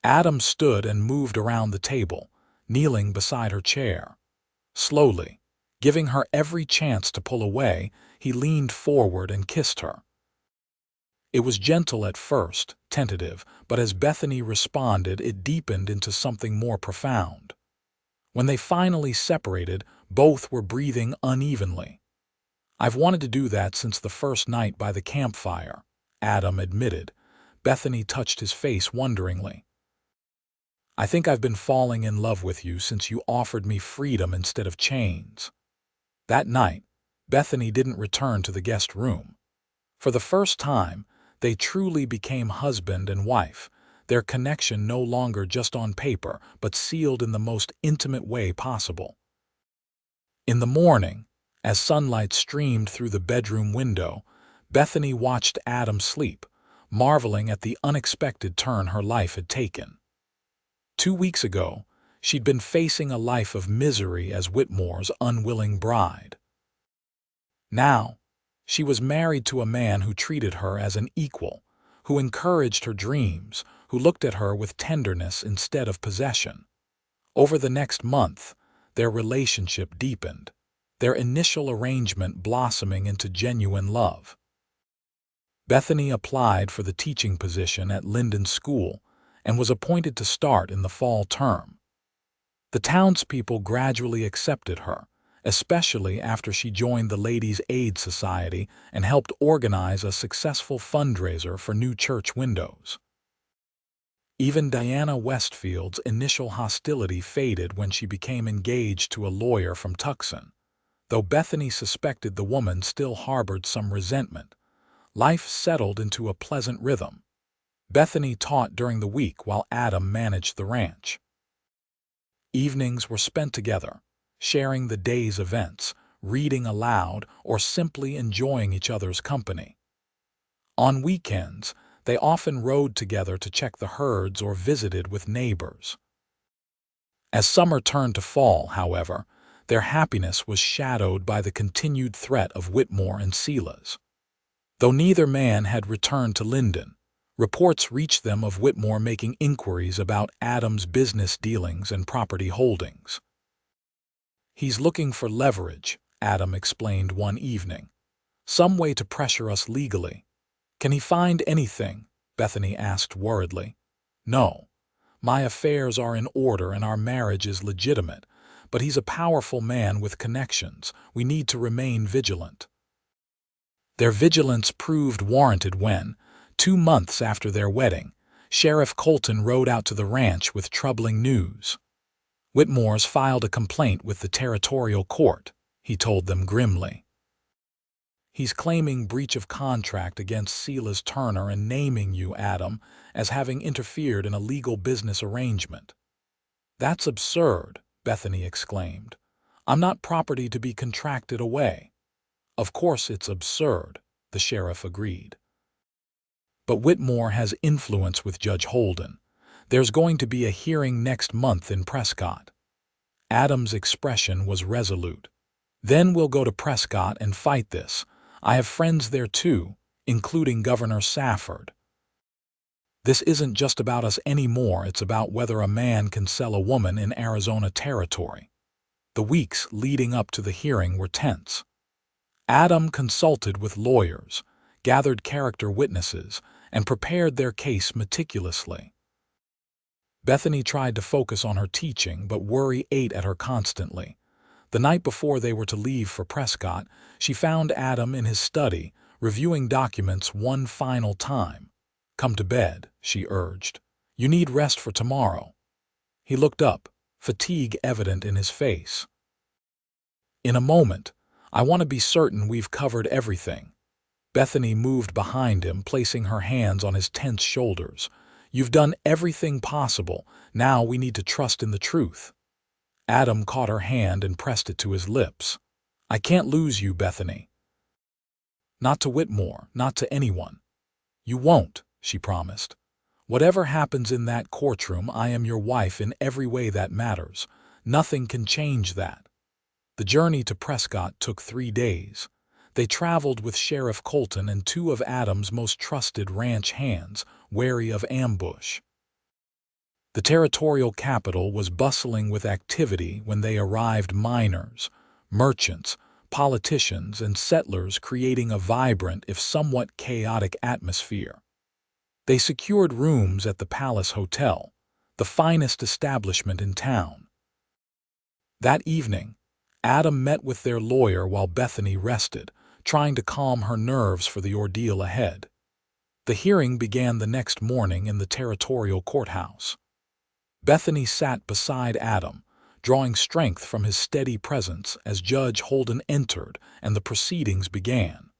Speaker 1: Adam stood and moved around the table, kneeling beside her chair. Slowly, giving her every chance to pull away, he leaned forward and kissed her. It was gentle at first, tentative, but as Bethany responded, it deepened into something more profound. When they finally separated, both were breathing unevenly. I've wanted to do that since the first night by the campfire, Adam admitted. Bethany touched his face wonderingly. I think I've been falling in love with you since you offered me freedom instead of chains. That night, Bethany didn't return to the guest room. For the first time, they truly became husband and wife, their connection no longer just on paper, but sealed in the most intimate way possible. In the morning, as sunlight streamed through the bedroom window, Bethany watched Adam sleep, marveling at the unexpected turn her life had taken. 2 weeks ago, she'd been facing a life of misery as Whitmore's unwilling bride. Now, she was married to a man who treated her as an equal, who encouraged her dreams, who looked at her with tenderness instead of possession. Over the next month, their relationship deepened, their initial arrangement blossoming into genuine love. Bethany applied for the teaching position at Linden's school and was appointed to start in the fall term. The townspeople gradually accepted her, especially after she joined the Ladies' Aid Society and helped organize a successful fundraiser for new church windows. Even Diana Westfield's initial hostility faded when she became engaged to a lawyer from Tucson, though Bethany suspected the woman still harbored some resentment. Life settled into a pleasant rhythm. Bethany taught during the week while Adam managed the ranch. Evenings were spent together, sharing the day's events, reading aloud, or simply enjoying each other's company. On weekends, they often rode together to check the herds or visited with neighbors. As summer turned to fall, however, their happiness was shadowed by the continued threat of Whitmore and Silas. Though neither man had returned to Linden, reports reached them of Whitmore making inquiries about Adam's business dealings and property holdings. "He's looking for leverage," Adam explained one evening. "Some way to pressure us legally." "Can he find anything?" Bethany asked worriedly. "No. My affairs are in order and our marriage is legitimate, but he's a powerful man with connections. We need to remain vigilant." Their vigilance proved warranted when, 2 months after their wedding, Sheriff Colton rode out to the ranch with troubling news. "Whitmore's filed a complaint with the territorial court," he told them grimly. "He's claiming breach of contract against Silas Turner and naming you, Adam, as having interfered in a legal business arrangement." "That's absurd," Bethany exclaimed. "I'm not property to be contracted away." "Of course it's absurd," the sheriff agreed. "But Whitmore has influence with Judge Holden. There's going to be a hearing next month in Prescott." Adam's expression was resolute. "Then we'll go to Prescott and fight this. I have friends there too, including Governor Safford. This isn't just about us anymore, it's about whether a man can sell a woman in Arizona territory." The weeks leading up to the hearing were tense. Adam consulted with lawyers, gathered character witnesses, and prepared their case meticulously. Bethany tried to focus on her teaching, but worry ate at her constantly. The night before they were to leave for Prescott, she found Adam in his study, reviewing documents one final time. "Come to bed," she urged. "You need rest for tomorrow." He looked up, fatigue evident in his face. "In a moment. I want to be certain we've covered everything." Bethany moved behind him, placing her hands on his tense shoulders. "You've done everything possible. Now we need to trust in the truth." Adam caught her hand and pressed it to his lips. "I can't lose you, Bethany." "Not to Whitmore, not to anyone." "You won't," she promised. "Whatever happens in that courtroom, I am your wife in every way that matters. Nothing can change that." The journey to Prescott took 3 days. They traveled with Sheriff Colton and 2 of Adam's most trusted ranch hands, wary of ambush. The territorial capital was bustling with activity when they arrived. Miners, merchants, politicians, and settlers creating a vibrant, if somewhat chaotic atmosphere. They secured rooms at the Palace Hotel, the finest establishment in town. That evening, Adam met with their lawyer while Bethany rested, trying to calm her nerves for the ordeal ahead. The hearing began the next morning in the territorial courthouse. Bethany sat beside Adam, drawing strength from his steady presence as Judge Holden entered and the proceedings began.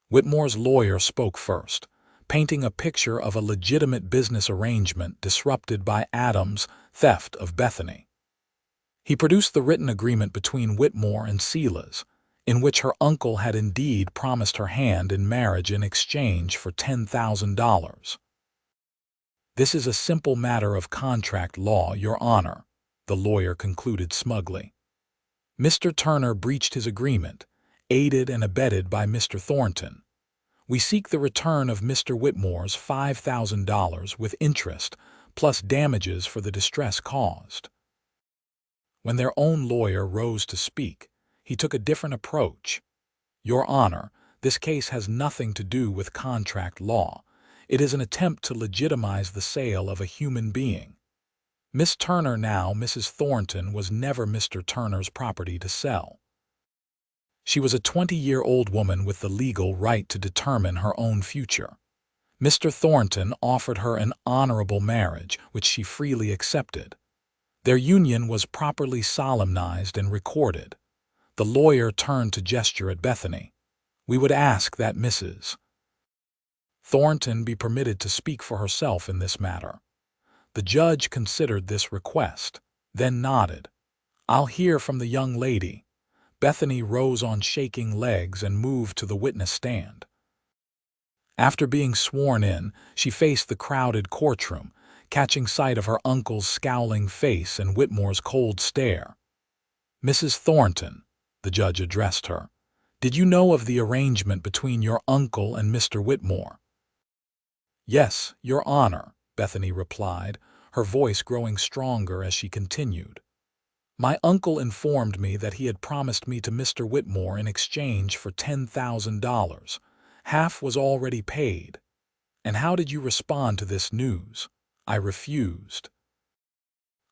Speaker 1: Whitmore's lawyer spoke first, painting a picture of a legitimate business arrangement disrupted by Adam's theft of Bethany. He produced the written agreement between Whitmore and Silas, in which her uncle had indeed promised her hand in marriage in exchange for $10,000. "This is a simple matter of contract law, Your Honor," the lawyer concluded smugly. "Mr. Turner breached his agreement, aided and abetted by Mr. Thornton. We seek the return of Mr. Whitmore's $5,000 with interest, plus damages for the distress caused." When their own lawyer rose to speak, he took a different approach. "Your Honor, this case has nothing to do with contract law. It is an attempt to legitimize the sale of a human being. Miss Turner, now Mrs. Thornton, was never Mr. Turner's property to sell. She was a 20-year-old woman with the legal right to determine her own future. Mr. Thornton offered her an honorable marriage, which she freely accepted. Their union was properly solemnized and recorded." The lawyer turned to gesture at Bethany. We would ask that Mrs. Thornton be permitted to speak for herself in this matter. The judge considered this request, then nodded. I'll hear from the young lady. Bethany rose on shaking legs and moved to the witness stand. After being sworn in, she faced the crowded courtroom, catching sight of her uncle's scowling face and Whitmore's cold stare. Mrs. Thornton, the judge addressed her, did you know of the arrangement between your uncle and Mr. Whitmore? Yes, Your Honor, Bethany replied, her voice growing stronger as she continued. My uncle informed me that he had promised me to Mr. Whitmore in exchange for $10,000. Half was already paid. And how did you respond to this news? I refused.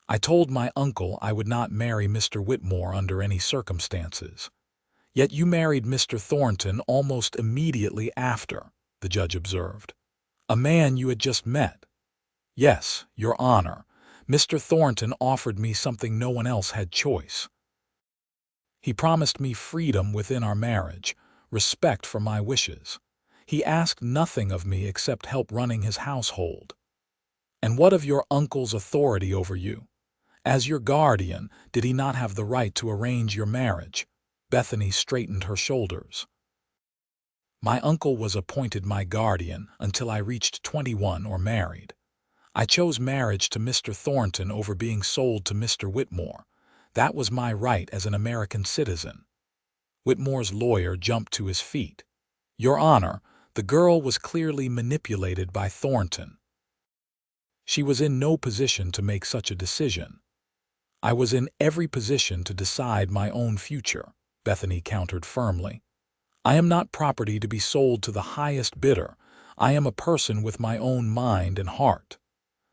Speaker 1: I told my uncle I would not marry Mr. Whitmore under any circumstances. Yet you married Mr. Thornton almost immediately after, the judge observed. A man you had just met. Yes, Your Honor. Mr. Thornton offered me something no one else had choice. He promised me freedom within our marriage, respect for my wishes. He asked nothing of me except help running his household. And what of your uncle's authority over you? As your guardian, did he not have the right to arrange your marriage? Bethany straightened her shoulders. My uncle was appointed my guardian until I reached 21 or married. I chose marriage to Mr. Thornton over being sold to Mr. Whitmore. That was my right as an American citizen. Whitmore's lawyer jumped to his feet. Your Honor, the girl was clearly manipulated by Thornton. She was in no position to make such a decision. I was in every position to decide my own future, Bethany countered firmly. I am not property to be sold to the highest bidder. I am a person with my own mind and heart.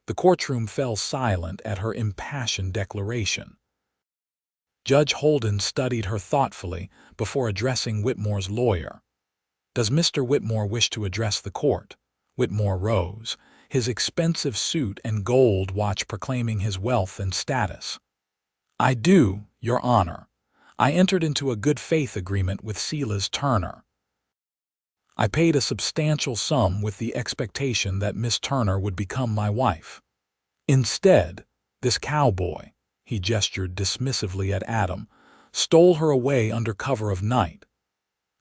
Speaker 1: The courtroom fell silent at her impassioned declaration. Judge Holden studied her thoughtfully before addressing Whitmore's lawyer. Does Mr. Whitmore wish to address the court? Whitmore rose, his expensive suit and gold watch proclaiming his wealth and status. I do, Your Honor. I entered into a good faith agreement with Silas Turner. I paid a substantial sum with the expectation that Miss Turner would become my wife. Instead, this cowboy, he gestured dismissively at Adam, stole her away under cover of night.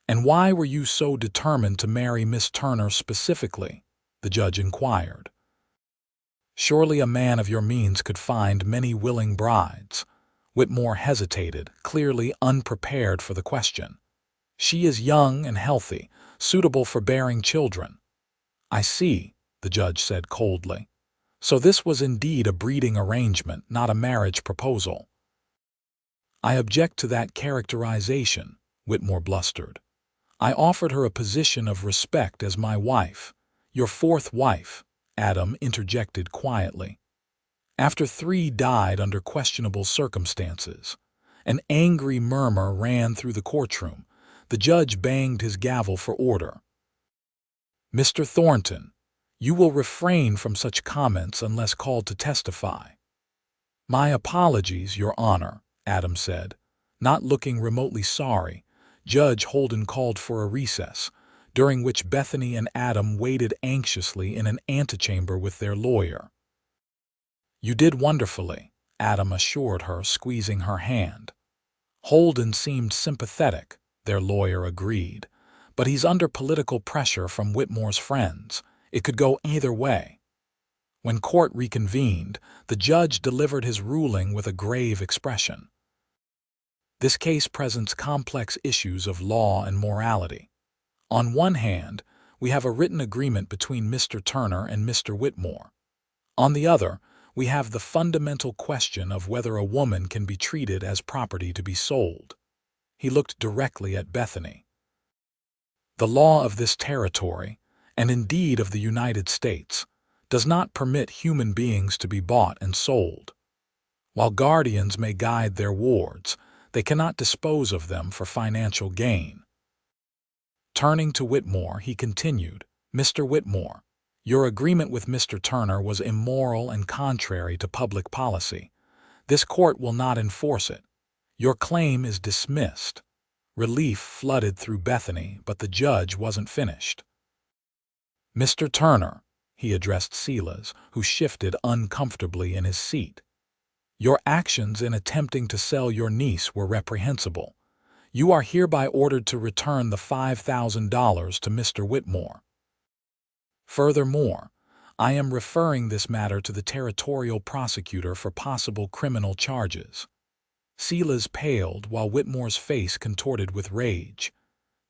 Speaker 1: And why were you so determined to marry Miss Turner specifically? The judge inquired. Surely a man of your means could find many willing brides. Whitmore hesitated, clearly unprepared for the question. She is young and healthy, suitable for bearing children. I see, the judge said coldly. So this was indeed a breeding arrangement, not a marriage proposal. I object to that characterization, Whitmore blustered. I offered her a position of respect as my wife. Your fourth wife, Adam interjected quietly. After 3 died under questionable circumstances. An angry murmur ran through the courtroom. The judge banged his gavel for order. Mr. Thornton, you will refrain from such comments unless called to testify. My apologies, Your Honor, Adam said. Not looking remotely sorry, Judge Holden called for a recess, during which Bethany and Adam waited anxiously in an antechamber with their lawyer. You did wonderfully, Adam assured her, squeezing her hand. Holden seemed sympathetic, their lawyer agreed, but he's under political pressure from Whitmore's friends. It could go either way. When court reconvened, the judge delivered his ruling with a grave expression. This case presents complex issues of law and morality. On one hand, we have a written agreement between Mr. Turner and Mr. Whitmore. On the other, we have the fundamental question of whether a woman can be treated as property to be sold. He looked directly at Bethany. The law of this territory, and indeed of the United States, does not permit human beings to be bought and sold. While guardians may guide their wards, they cannot dispose of them for financial gain. Turning to Whitmore, he continued, Mr. Whitmore, your agreement with Mr. Turner was immoral and contrary to public policy. This court will not enforce it. Your claim is dismissed. Relief flooded through Bethany, but the judge wasn't finished. "Mr. Turner," he addressed Silas, who shifted uncomfortably in his seat. "Your actions in attempting to sell your niece were reprehensible. You are hereby ordered to return the $5,000 to Mr. Whitmore. Furthermore, I am referring this matter to the territorial prosecutor for possible criminal charges." Silas paled while Whitmore's face contorted with rage.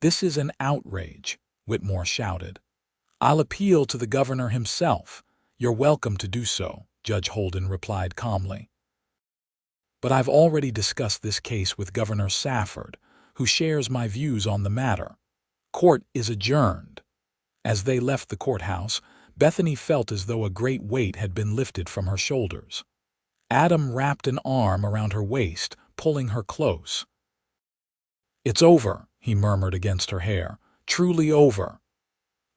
Speaker 1: "This is an outrage," Whitmore shouted. "I'll appeal to the governor himself." "You're welcome to do so," Judge Holden replied calmly. "But I've already discussed this case with Governor Safford, who shares my views on the matter. Court is adjourned." As they left the courthouse, Bethany felt as though a great weight had been lifted from her shoulders. Adam wrapped an arm around her waist, pulling her close. "It's over," he murmured against her hair. "Truly over."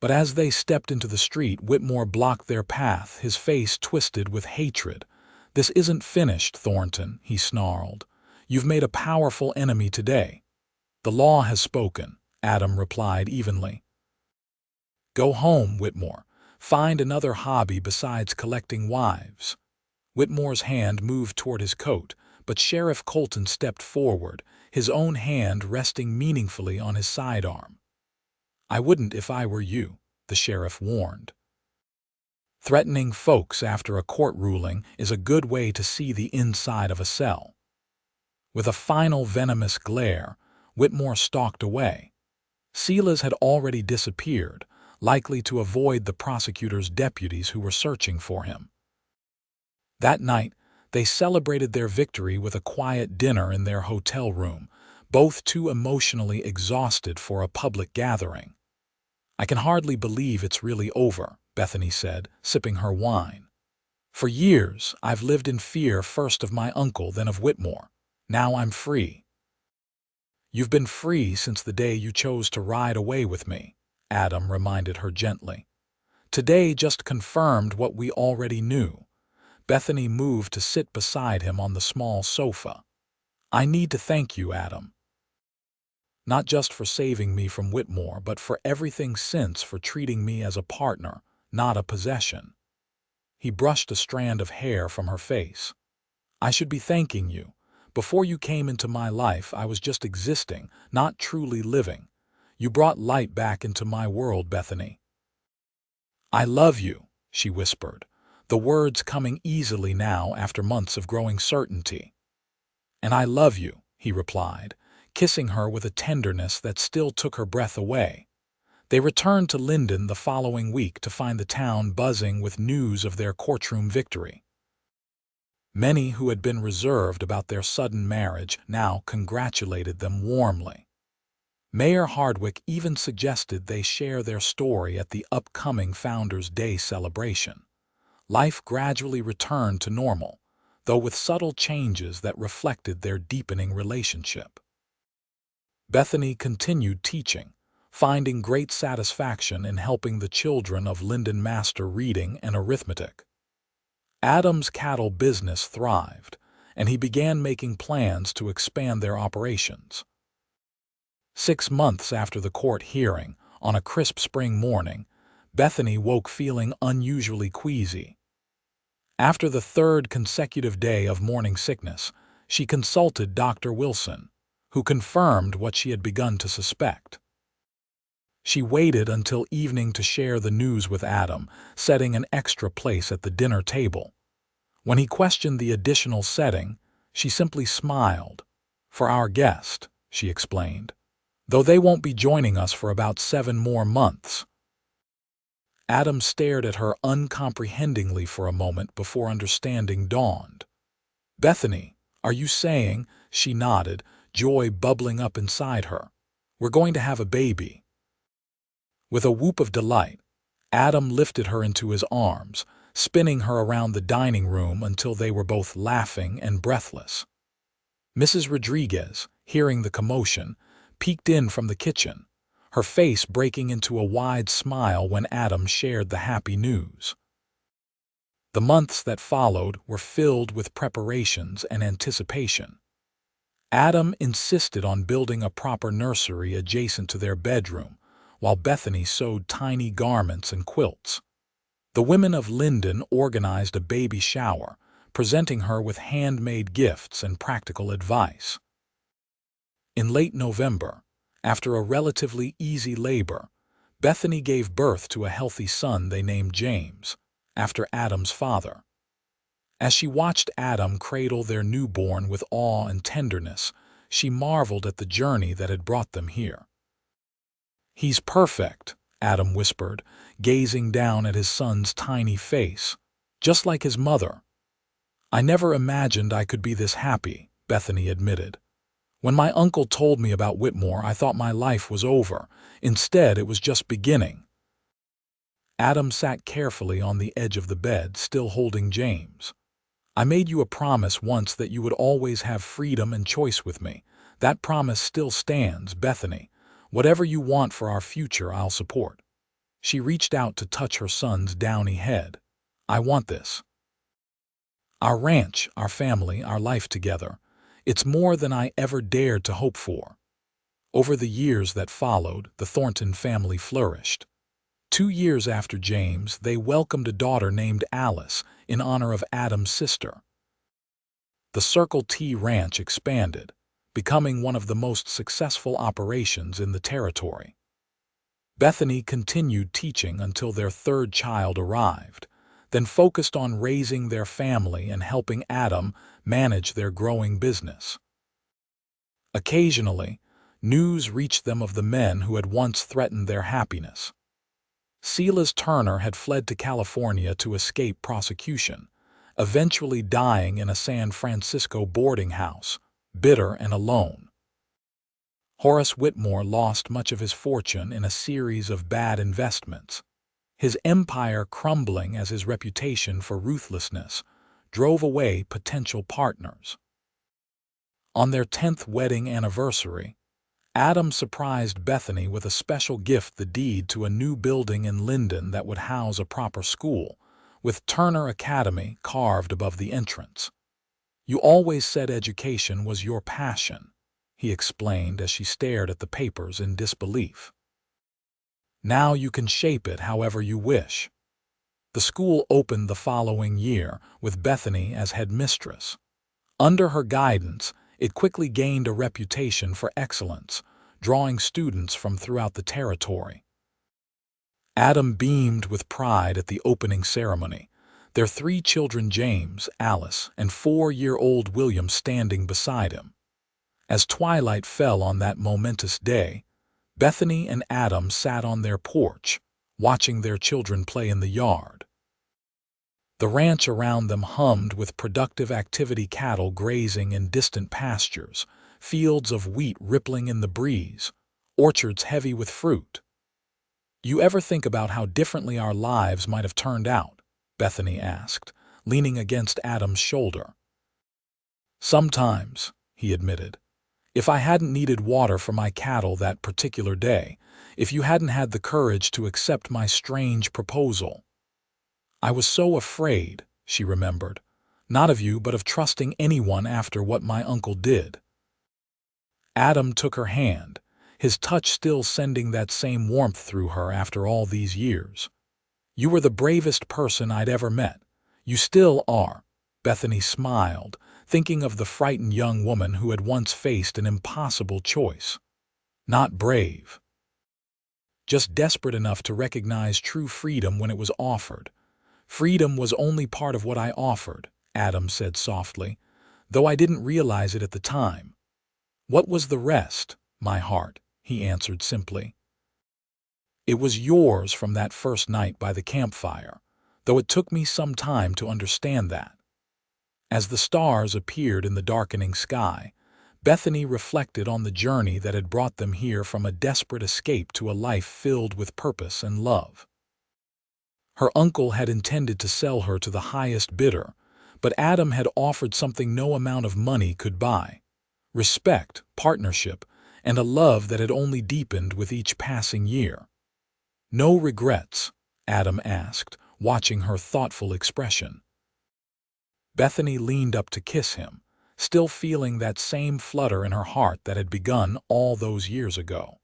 Speaker 1: But as they stepped into the street, Whitmore blocked their path, his face twisted with hatred. "This isn't finished, Thornton," he snarled. "You've made a powerful enemy today." "The law has spoken," Adam replied evenly. "Go home, Whitmore. Find another hobby besides collecting wives." Whitmore's hand moved toward his coat, but Sheriff Colton stepped forward, his own hand resting meaningfully on his sidearm. "I wouldn't if I were you," the sheriff warned. Threatening folks after a court ruling is a good way to see the inside of a cell. With a final venomous glare, Whitmore stalked away. Silas had already disappeared, likely to avoid the prosecutor's deputies who were searching for him. That night, they celebrated their victory with a quiet dinner in their hotel room, both too emotionally exhausted for a public gathering. "I can hardly believe it's really over," Bethany said, sipping her wine. "For years, I've lived in fear first of my uncle, then of Whitmore. Now I'm free." "You've been free since the day you chose to ride away with me," Adam reminded her gently. "Today just confirmed what we already knew." Bethany moved to sit beside him on the small sofa. "I need to thank you, Adam. Not just for saving me from Whitmore, but for everything since, for treating me as a partner, not a possession." He brushed a strand of hair from her face. "I should be thanking you. Before you came into my life, I was just existing, not truly living. You brought light back into my world, Bethany." "I love you," she whispered, the words coming easily now after months of growing certainty. "And I love you," he replied, kissing her with a tenderness that still took her breath away. They returned to Linden the following week to find the town buzzing with news of their courtroom victory. Many who had been reserved about their sudden marriage now congratulated them warmly. Mayor Hardwick even suggested they share their story at the upcoming Founders' Day celebration. Life gradually returned to normal, though with subtle changes that reflected their deepening relationship. Bethany continued teaching, finding great satisfaction in helping the children of Linden master reading and arithmetic. Adam's cattle business thrived, and he began making plans to expand their operations. 6 months after the court hearing, on a crisp spring morning, Bethany woke feeling unusually queasy. After the 3rd consecutive day of morning sickness, she consulted Dr. Wilson, who confirmed what she had begun to suspect. She waited until evening to share the news with Adam, setting an extra place at the dinner table. When he questioned the additional setting, she simply smiled. "For our guest," she explained, "though they won't be joining us for about 7 more months." Adam stared at her uncomprehendingly for a moment before understanding dawned. "Bethany, are you saying," she nodded, joy bubbling up inside her, "we're going to have a baby?" With a whoop of delight, Adam lifted her into his arms, spinning her around the dining room until they were both laughing and breathless. Mrs. Rodriguez, hearing the commotion, peeked in from the kitchen, her face breaking into a wide smile when Adam shared the happy news. The months that followed were filled with preparations and anticipation. Adam insisted on building a proper nursery adjacent to their bedroom, while Bethany sewed tiny garments and quilts. The women of Linden organized a baby shower, presenting her with handmade gifts and practical advice. In late November, after a relatively easy labor, Bethany gave birth to a healthy son they named James, after Adam's father. As she watched Adam cradle their newborn with awe and tenderness, she marveled at the journey that had brought them here. "He's perfect," Adam whispered, gazing down at his son's tiny face, "just like his mother." "I never imagined I could be this happy," Bethany admitted. "When my uncle told me about Whitmore, I thought my life was over. Instead, it was just beginning." Adam sat carefully on the edge of the bed, still holding James. "I made you a promise once that you would always have freedom and choice with me. That promise still stands, Bethany. Whatever you want for our future, I'll support." She reached out to touch her son's downy head. "I want this. Our ranch, our family, our life together. It's more than I ever dared to hope for." Over the years that followed, the Thornton family flourished. 2 years after James, they welcomed a daughter named Alice in honor of Adam's sister. The Circle T Ranch expanded, becoming one of the most successful operations in the territory. Bethany continued teaching until their third child arrived, then focused on raising their family and helping Adam manage their growing business. Occasionally, news reached them of the men who had once threatened their happiness. Silas Turner had fled to California to escape prosecution, eventually dying in a San Francisco boarding house, bitter and alone. Horace Whitmore lost much of his fortune in a series of bad investments. His empire crumbling as his reputation for ruthlessness drove away potential partners. On their 10th wedding anniversary, Adam surprised Bethany with a special gift, the deed to a new building in Linden that would house a proper school, with Turner Academy carved above the entrance. "You always said education was your passion," he explained as she stared at the papers in disbelief. "Now you can shape it however you wish." The school opened the following year, with Bethany as headmistress. Under her guidance, it quickly gained a reputation for excellence, drawing students from throughout the territory. Adam beamed with pride at the opening ceremony, their 3 children James, Alice, and 4-year-old William standing beside him. As twilight fell on that momentous day, Bethany and Adam sat on their porch, watching their children play in the yard. The ranch around them hummed with productive activity, cattle grazing in distant pastures, fields of wheat rippling in the breeze, orchards heavy with fruit. "You ever think about how differently our lives might have turned out?" Bethany asked, leaning against Adam's shoulder. "Sometimes," he admitted. "If I hadn't needed water for my cattle that particular day, if you hadn't had the courage to accept my strange proposal." "I was so afraid," she remembered, "not of you, but of trusting anyone after what my uncle did." Adam took her hand, his touch still sending that same warmth through her after all these years. "You were the bravest person I'd ever met. You still are." Bethany smiled, thinking of the frightened young woman who had once faced an impossible choice. "Not brave. Just desperate enough to recognize true freedom when it was offered." "Freedom was only part of what I offered," Adam said softly, "though I didn't realize it at the time." "What was the rest, my heart?" he answered simply. "It was yours from that first night by the campfire, though it took me some time to understand that." As the stars appeared in the darkening sky, Bethany reflected on the journey that had brought them here, from a desperate escape to a life filled with purpose and love. Her uncle had intended to sell her to the highest bidder, but Adam had offered something no amount of money could buy: respect, partnership, and a love that had only deepened with each passing year. "No regrets?" Adam asked, watching her thoughtful expression. Bethany leaned up to kiss him, still feeling that same flutter in her heart that had begun all those years ago.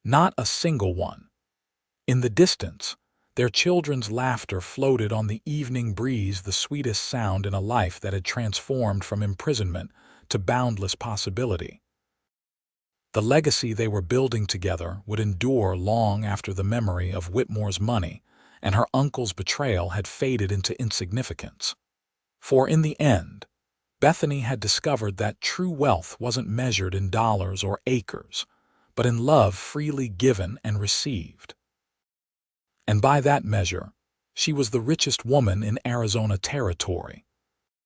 Speaker 1: Not a single one. In the distance, their children's laughter floated on the evening breeze, the sweetest sound in a life that had transformed from imprisonment to boundless possibility. The legacy they were building together would endure long after the memory of Whitmore's money and her uncle's betrayal had faded into insignificance. For in the end, Bethany had discovered that true wealth wasn't measured in dollars or acres, but in love freely given and received. And by that measure, she was the richest woman in Arizona territory,